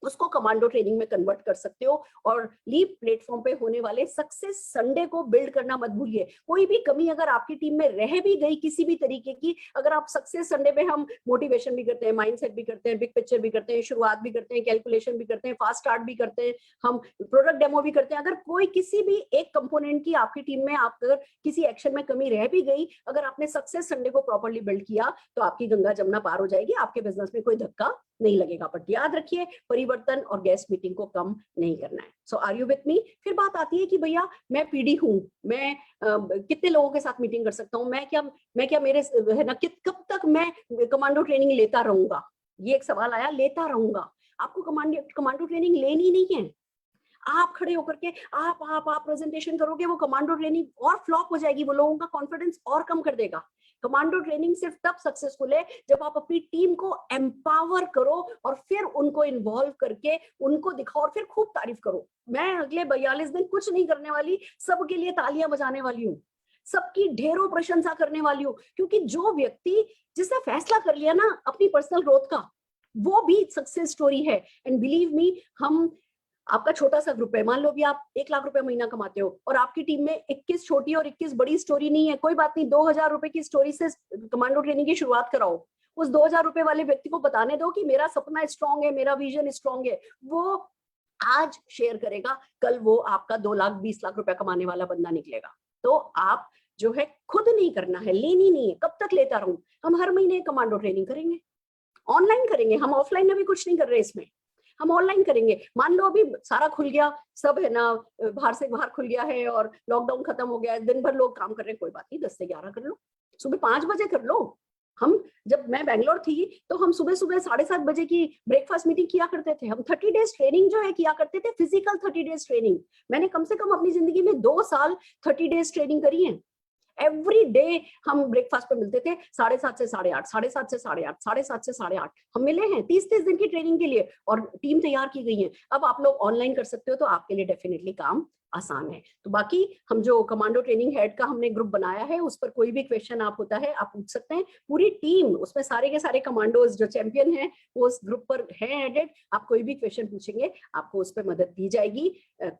उसको कमांडो ट्रेनिंग में कन्वर्ट कर सकते हो। और लीप प्लेटफॉर्म पे होने वाले सक्सेस संडे को बिल्ड करना मत भूलिए। कोई भी कमी अगर आपकी टीम में रह भी गई किसी भी तरीके की, अगर आप सक्सेस संडे में, हम मोटिवेशन भी करते हैं, माइंडसेट भी करते हैं, बिग पिक्चर भी करते हैं, शुरुआत भी करते हैं, कैलकुलेशन भी करते हैं, फास्ट स्टार्ट भी करते हैं, हम प्रोडक्ट डेमो भी करते हैं। अगर कोई किसी भी एक कंपोनेंट की आपकी टीम में आप अगर किसी एक्शन में कमी रह भी गई, अगर आपने सक्सेस संडे को प्रॉपर्ली बिल्ड किया तो आपकी गंगा जमुना पार हो जाएगी, आपके बिजनेस में कोई धक्का नहीं लगेगा। बट याद रखिए, परिवर्तन और गेस्ट मीटिंग को कम नहीं करना है। सो आर यू विथ मी? फिर बात आती है कि भैया मैं पीडी हूं, मैं कितने लोगों के साथ मीटिंग कर सकता हूं, मैं क्या मेरे है ना, कब तक मैं कमांडो ट्रेनिंग लेता रहूंगा? ये एक सवाल आया, लेता रहूंगा। आपको कमांडो ट्रेनिंग लेनी नहीं है। आप खड़े होकर के आप प्रेजेंटेशन करोगे, वो कमांडो ट्रेनिंग और फ्लॉप हो जाएगी, वो लोगों का कॉन्फिडेंस और कम कर देगा। कमांडो ट्रेनिंग सिर्फ तब सक्सेसफुल है जब आप अपनी टीम को एम्पावर करो और फिर उनको इन्वॉल्व करके उनको दिखाओ और फिर खूब तारीफ करो। मैं अगले 42 दिन कुछ नहीं करने वाली, सबके लिए तालियां बजाने वाली हूँ, सबकी ढेरों प्रशंसा करने वाली हूँ, क्योंकि जो व्यक्ति जिसने फैसला कर लिया ना अपनी पर्सनल ग्रोथ का, वो भी सक्सेस स्टोरी है। एंड बिलीव मी, हम आपका छोटा सा ग्रुप है, मान लो भी आप 1 लाख रुपए महीना कमाते हो और आपकी टीम में 21 छोटी और 21 बड़ी स्टोरी नहीं है, कोई बात नहीं, 2000 रुपए की स्टोरी से कमांडो ट्रेनिंग की शुरुआत कराओ। उस 2000 रुपए वाले व्यक्ति को बताने दो कि मेरा सपना स्ट्रांग है, मेरा विजन स्ट्रांग है। वो आज शेयर करेगा, कल वो आपका 2 लाख 20 लाख रुपया कमाने वाला बंदा निकलेगा। तो आप जो है खुद नहीं करना है, लेनी नहीं है। कब तक लेता रहूं? हम हर महीने कमांडो ट्रेनिंग करेंगे, ऑनलाइन करेंगे, हम ऑफलाइन में भी कुछ नहीं कर रहे इसमें, हम ऑनलाइन करेंगे। मान लो अभी सारा खुल गया, सब है ना, बाहर से बाहर खुल गया है और लॉकडाउन खत्म हो गया है, दिन भर लोग काम कर रहे हैं, कोई बात नहीं, 10 से 11 कर लो, सुबह 5 बजे कर लो। हम जब मैं बैंगलोर थी तो हम सुबह 7:30 बजे की ब्रेकफास्ट मीटिंग किया करते थे। हम 30 डेज ट्रेनिंग जो है किया करते थे, फिजिकल 30 डेज ट्रेनिंग। मैंने कम से कम अपनी जिंदगी में 2 साल 30 डेज ट्रेनिंग करी है। एवरी डे हम ब्रेकफास्ट पे मिलते थे, 7:30 से 8:30, 7:30 से 8:30, 7:30 से 8:30। हम मिले हैं 30 दिन की ट्रेनिंग के लिए और टीम तैयार की गई है। अब आप लोग ऑनलाइन कर सकते हो तो आपके लिए डेफिनेटली काम आसान है। तो बाकी हम जो कमांडो ट्रेनिंग हेड का हमने ग्रुप बनाया है, उस पर कोई भी क्वेश्चन आप होता है आप पूछ सकते हैं। पूरी टीम, उसमें सारे के सारे कमांडोज जो चैंपियन हैं वो उस ग्रुप पर हैं एडेड। आप कोई भी क्वेश्चन पूछेंगे आपको उस पर मदद दी जाएगी।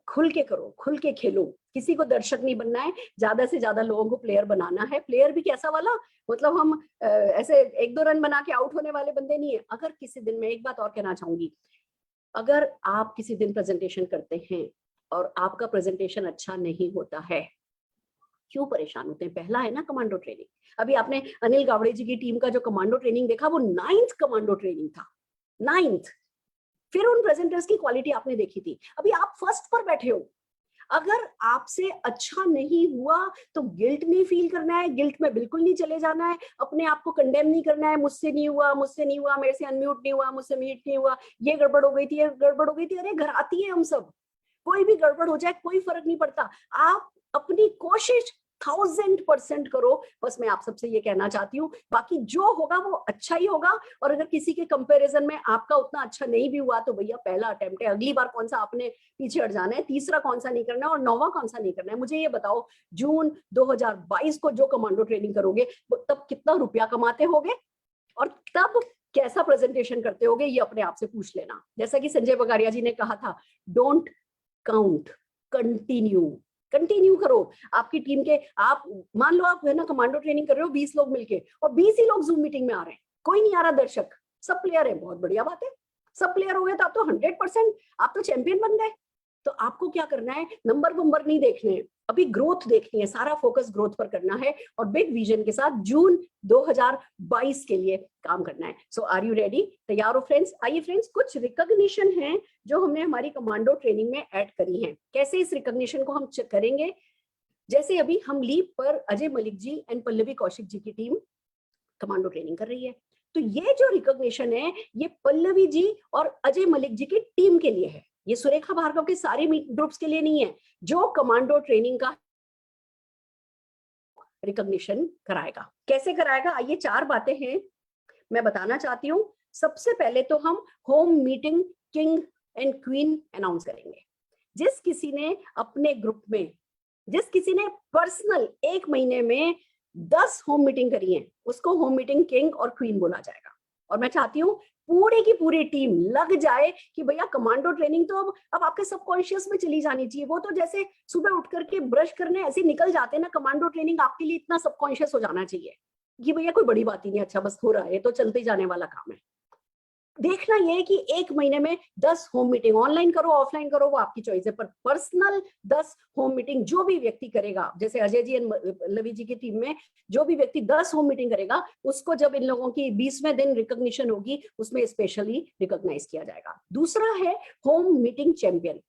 खुल के करो, खुल के खेलो, किसी को दर्शक नहीं बनना है, ज्यादा से ज्यादा लोगों को प्लेयर बनाना है। प्लेयर भी कैसा वाला, मतलब हम ऐसे 1-2 रन बना के आउट होने वाले बंदे नहीं है। अगर किसी दिन, मैं एक बात और कहना चाहूंगी, अगर आप किसी दिन प्रेजेंटेशन करते हैं और आपका प्रेजेंटेशन अच्छा नहीं होता है, क्यों परेशान होते हैं? पहला है ना कमांडो ट्रेनिंग। अभी आपने अनिल गावड़े जी की टीम का जो कमांडो ट्रेनिंग देखा, वो 9th कमांडो ट्रेनिंग था, 9th। फिर उन प्रेजेंटर्स की क्वालिटी आपने देखी थी। अभी आप फर्स्ट पर बैठे हो, अगर आपसे अच्छा नहीं हुआ तो गिल्ट नहीं फील करना है, गिल्ट में बिल्कुल नहीं चले जाना है, अपने आप को कंडेम नहीं करना है, मुझसे नहीं हुआ, मुझसे नहीं हुआ, मेरे से अनम्यूट नहीं हुआ, मुझसे म्यूट नहीं हुआ, ये गड़बड़ हो गई थी, ये गड़बड़ हो गई थी। अरे घर आती है हम सब, कोई भी गड़बड़ हो जाए कोई फर्क नहीं पड़ता। आप अपनी कोशिश 1000% करो, बस मैं आप सबसे ये कहना चाहती हूँ। बाकी जो होगा वो अच्छा ही होगा। और अगर किसी के कंपैरिजन में आपका उतना अच्छा नहीं भी हुआ तो भैया पहला अटेम्प्ट है, अगली बार कौन सा आपने पीछे हट जाना है, तीसरा कौन सा नहीं करना है और 9वां कौन सा नहीं करना है। मुझे ये बताओ, जून 2022 को जो कमांडो ट्रेनिंग करोगे तब कितना रुपया कमाते होगे और तब कैसा प्रेजेंटेशन करते होगे, ये अपने आप से पूछ लेना। जैसा कि संजय बगाड़िया जी ने कहा था, डोंट काउंट, कंटिन्यू करो। आपकी टीम के, आप मान लो आप है ना कमांडो ट्रेनिंग कर रहे हो 20 लोग मिलके और 20 ही लोग जूम मीटिंग में आ रहे हैं, कोई नहीं आ रहा दर्शक, सब प्लेयर है, बहुत बढ़िया बात है। सब प्लेयर हो गए तो आप तो 100%, आप तो चैंपियन बन गए। तो आपको क्या करना है, नंबर नहीं देखने हैं, अभी ग्रोथ देखनी है, सारा फोकस ग्रोथ पर करना है और बिग विजन के साथ जून 2022 के लिए काम करना है। सो आर यू रेडी? तैयार हो फ्रेंड्स? आइए फ्रेंड्स, कुछ रिकॉग्निशन है जो हमने हमारी कमांडो ट्रेनिंग में ऐड करी है। कैसे इस रिकॉग्निशन को हम करेंगे? जैसे अभी हम लीप पर अजय मलिक जी एंड पल्लवी कौशिक जी की टीम कमांडो ट्रेनिंग कर रही है, तो ये जो रिकॉग्निशन है ये पल्लवी जी और अजय मलिक जी की टीम के लिए है, ये सुरेखा भार्गव के सारे ग्रुप्स के लिए नहीं है। जो कमांडो ट्रेनिंग का रिकॉग्निशन कराएगा, कैसे कराएगा? आइए 4 बातें हैं मैं बताना चाहती हूँ। सबसे पहले तो हम home meeting king and queen announce करेंगे। जिस किसी ने अपने ग्रुप में, जिस किसी ने पर्सनल 1 महीने में 10 होम मीटिंग करी है, उसको होम मीटिंग किंग और क्वीन बोला जाएगा। और मैं चाहती हूँ पूरी की पूरी टीम लग जाए कि भैया कमांडो ट्रेनिंग तो अब आपके सबकॉन्शियस में चली जानी चाहिए। वो तो जैसे सुबह उठ करके ब्रश करने ऐसे निकल जाते हैं ना, कमांडो ट्रेनिंग आपके लिए इतना सबकॉन्शियस हो जाना चाहिए कि भैया कोई बड़ी बात ही नहीं, अच्छा बस हो रहा है, तो चलते जाने वाला काम है। देखना ये है कि 1 महीने में 10 होम मीटिंग, ऑनलाइन करो ऑफलाइन करो वो आपकी चॉइस है, पर पर्सनल 10 होम मीटिंग जो भी व्यक्ति करेगा, जैसे अजय जी एंड लवी जी की टीम में जो भी व्यक्ति 10 होम मीटिंग करेगा, उसको जब इन लोगों की 20वें दिन रिकॉग्निशन होगी उसमें स्पेशली रिकॉग्नाइज किया जाएगा। दूसरा है होम मीटिंग चैंपियन।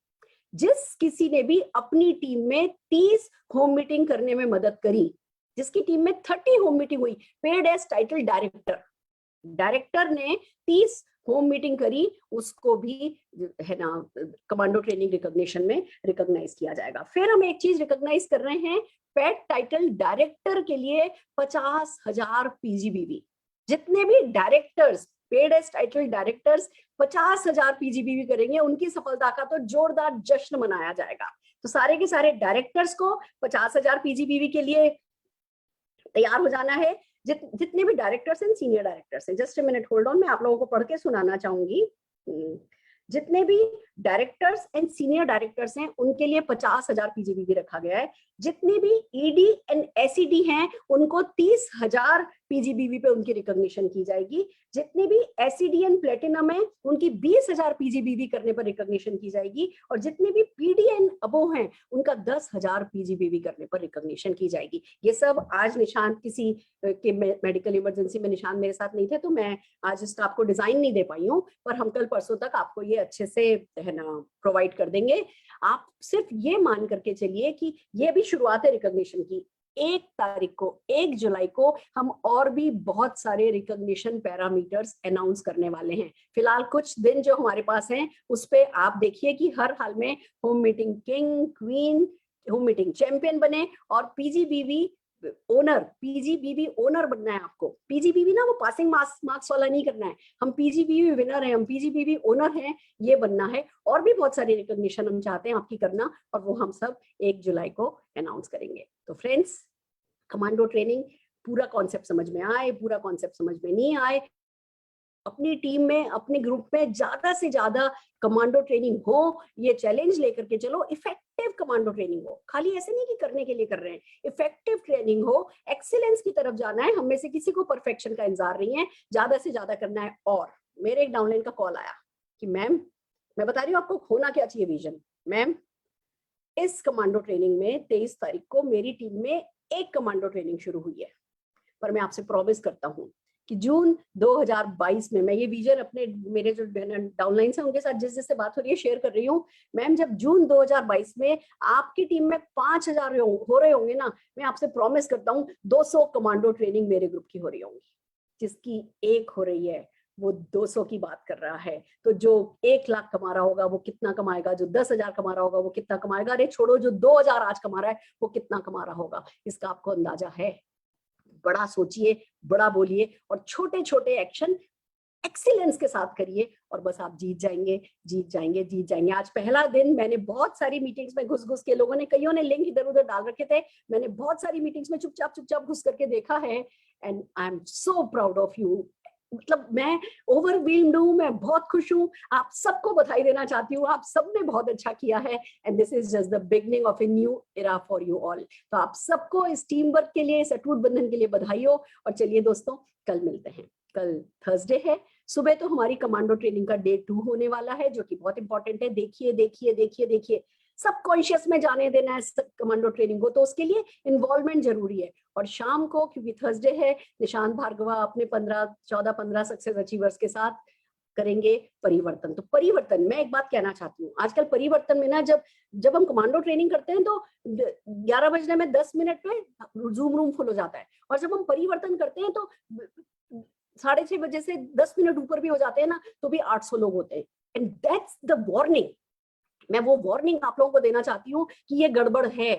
जिस किसी ने भी अपनी टीम में 30 होम मीटिंग करने में मदद करी, जिसकी टीम में 30 होम मीटिंग हुई, paid as title director, director ने 30 होम मीटिंग करी, उसको भी है ना कमांडो ट्रेनिंग रिकॉग्निशन में रिकॉग्नाइज किया जाएगा। फिर हम एक चीज रिकॉग्नाइज कर रहे हैं, पेड टाइटल डायरेक्टर के लिए 50,000 पीजीबीवी। जितने भी directors paid as title directors 50,000 PGBV करेंगे, उनकी सफलता का तो जोरदार जश्न मनाया जाएगा। तो सारे के सारे डायरेक्टर्स को 50,000 पीजीबीवी के लिए तैयार हो जाना है। जितने भी डायरेक्टर्स हैं, सीनियर डायरेक्टर्स हैं, just a minute hold on, मैं आप लोगों को पढ़ के सुनाना चाहूंगी। जितने भी डायरेक्टर्स एंड सीनियर डायरेक्टर्स हैं उनके लिए 50,000 पीजीबीवी रखा गया है। जितने भी ईडी एंड एसईडी हैं उनको 30,000 पीजीबीवी पे उनकी रिकॉग्निशन की जाएगी। जितने भी एसईडी एंड प्लेटिनम है उनकी 20,000 पीजीबीवी करने पर रिकॉग्निशन की जाएगी, और जितने भी पीडी एंड अबो हैं उनका 10,000 पीजीबीवी करने पर रिकॉग्निशन की जाएगी। ये सब आज निशांत किसी के मेडिकल इमरजेंसी में निशांत मेरे साथ नहीं थे, तो मैं आज स्टाफ को डिजाइन नहीं दे पाई हूँ, पर हम कल परसों तक आपको ये अच्छे से है ना प्रोवाइड कर देंगे। आप सिर्फ ये मान करके चलिए कि ये भी शुरुआत है रिकॉग्निशन की। 1 तारीख को 1 जुलाई को हम और भी बहुत सारे रिकॉग्निशन पैरामीटर्स अनाउंस करने वाले हैं। फिलहाल कुछ दिन जो हमारे पास हैं उस पे आप देखिए कि हर हाल में home meeting king, queen, home meeting champion बने, और पीजीबीवी ओनर, पीजीबीवी ओनर बनना है आपको। पीजीबीवी ना वो पासिंग मार्क्स वाला नहीं करना है, हम पीजीबीवी विनर हैं, हम पीजीबीवी ओनर हैं, ये बनना है। और भी बहुत सारी रिकॉग्निशन हम चाहते हैं आपकी करना, और वो हम सब 1 जुलाई को अनाउंस करेंगे। तो फ्रेंड्स, कमांडो ट्रेनिंग पूरा कॉन्सेप्ट समझ में आए, पूरा कॉन्सेप्ट समझ में नहीं आए, अपनी टीम में अपने ग्रुप में ज्यादा से ज्यादा कमांडो ट्रेनिंग हो, ये चैलेंज लेकर के चलो। इफेक्टिव कमांडो ट्रेनिंग हो, खाली ऐसे नहीं कि करने के लिए कर रहे हैं, इफेक्टिव ट्रेनिंग हो, एक्सीलेंस की तरफ जाना है। हम में से किसी को परफेक्शन का इंतजार नहीं है, ज्यादा से ज्यादा करना है। और मेरे एक डाउनलाइन का कॉल आया कि मैम, मैं बता रही हूँ आपको होना क्या चाहिए विजन। मैम, इस कमांडो ट्रेनिंग में 23 तारीख को मेरी टीम में एक कमांडो ट्रेनिंग शुरू हुई है, पर मैं आपसे प्रॉमिस करता हूँ कि जून 2022 में, मैं ये विजन अपने मेरे जो डाउनलाइन है उनके साथ जिस जिससे बात हो रही है शेयर कर रही हूँ। मैम, जब जून 2022 में आपकी टीम में 5,000 हो रहे होंगे ना, मैं आपसे प्रॉमिस करता हूँ 200 कमांडो ट्रेनिंग मेरे ग्रुप की हो रही होंगी। जिसकी एक हो रही है वो 200 की बात कर रहा है, तो जो 1 लाख कमा रहा होगा वो कितना कमाएगा, जो 10,000 कमा रहा होगा वो कितना कमाएगा, अरे छोड़ो, जो 2,000 आज कमा रहा है वो कितना कमा रहा होगा, इसका आपको अंदाजा है। बड़ा सोचिए, बड़ा बोलिए, और छोटे छोटे एक्शन एक्सीलेंस के साथ करिए, और बस आप जीत जाएंगे, जीत जाएंगे, जीत जाएंगे। आज पहला दिन मैंने बहुत सारी मीटिंग्स में घुस घुस के, लोगों ने, कईयों ने लिंक इधर उधर डाल रखे थे, मैंने बहुत सारी मीटिंग्स में चुपचाप घुस करके देखा है, and I am so proud of you. मतलब मैं ओवरवेल्म्ड हूँ, मैं बहुत खुश हूँ, आप सबको बधाई देना चाहती हूँ, आप सबने बहुत अच्छा किया है, and this is just the beginning of a new era for you all. तो आप सबको इस टीम वर्क के लिए, इस अटूट बंधन के लिए बधाई हो। और चलिए दोस्तों, कल मिलते हैं। कल थर्सडे है, सुबह तो हमारी कमांडो ट्रेनिंग का डे 2 होने वाला है, जो कि बहुत इंपॉर्टेंट है। देखिए देखिए देखिए देखिए, सब कॉन्शियस में जाने देना है कमांडो ट्रेनिंग को, तो उसके लिए इन्वॉल्वमेंट जरूरी है। और शाम को, क्योंकि थर्सडे है, निशांत भार्गवा अपने 14-15 सक्सेस अचीवर्स के साथ करेंगे परिवर्तन। तो परिवर्तन, मैं एक बात कहना चाहती हूँ, आजकल परिवर्तन में ना, जब हम कमांडो ट्रेनिंग करते हैं तो 11 बजने में 10 मिनट पे जूम रूम फुल हो जाता है, और जब हम परिवर्तन करते हैं तो 6:30 बजे से 10 मिनट ऊपर भी हो जाते हैं ना, तो भी 800 लोग होते हैं। And that's the warning. मैं वो वार्निंग आप लोगों को देना चाहती हूँ कि ये गड़बड़ है।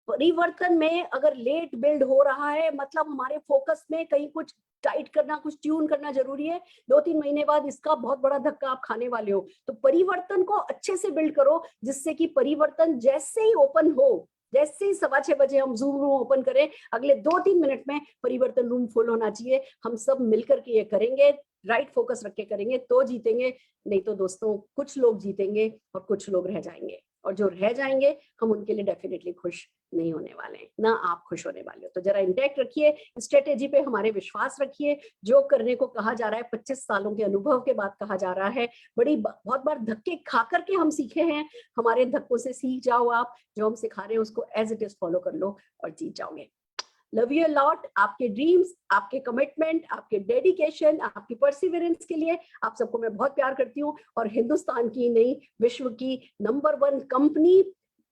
परिवर्तन में अगर लेट बिल्ड हो रहा है, मतलब हमारे फोकस में कहीं कुछ टाइट करना, कुछ ट्यून करना जरूरी है। 2-3 महीने बाद इसका बहुत बड़ा धक्का आप खाने वाले हो। तो परिवर्तन को अच्छे से बिल्ड करो, जिससे कि परिवर्तन जैसे ही ओपन हो, जैसे ही 6:15 बजे हम जूम रूम ओपन करें, अगले 2-3 मिनट में परिवर्तन रूम फुल होना चाहिए। हम सब मिलकर के ये करेंगे, राइट फोकस रख के करेंगे तो जीतेंगे, नहीं तो दोस्तों कुछ लोग जीतेंगे और कुछ लोग रह जाएंगे, और जो रह जाएंगे हम उनके लिए डेफिनेटली खुश नहीं होने वाले हैं, ना आप खुश होने वाले हो। तो जरा इंटैक्ट रखिए, स्ट्रेटेजी पे हमारे विश्वास रखिए। जो करने को कहा जा रहा है 25 सालों के अनुभव के बाद कहा जा रहा है, बहुत बार धक्के खा करके हम सीखे हैं, हमारे धक्कों से सीख जाओ आप, जो हम सिखा रहे हैं उसको एज इट इज फॉलो कर लो और जीत जाओगे। Love you lot. आपके ड्रीम्स, आपके कमिटमेंट, आपके डेडिकेशन, आपकी परसिवरेंस के लिए आप सबको मैं बहुत प्यार करती हूँ, और हिंदुस्तान की नहीं विश्व की नंबर 1 कंपनी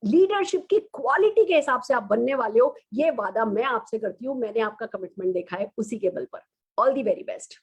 लीडरशिप की क्वालिटी के हिसाब से आप बनने वाले हो, ये वादा मैं आपसे करती हूँ। मैंने आपका कमिटमेंट देखा है उसी के बल पर। All the very best.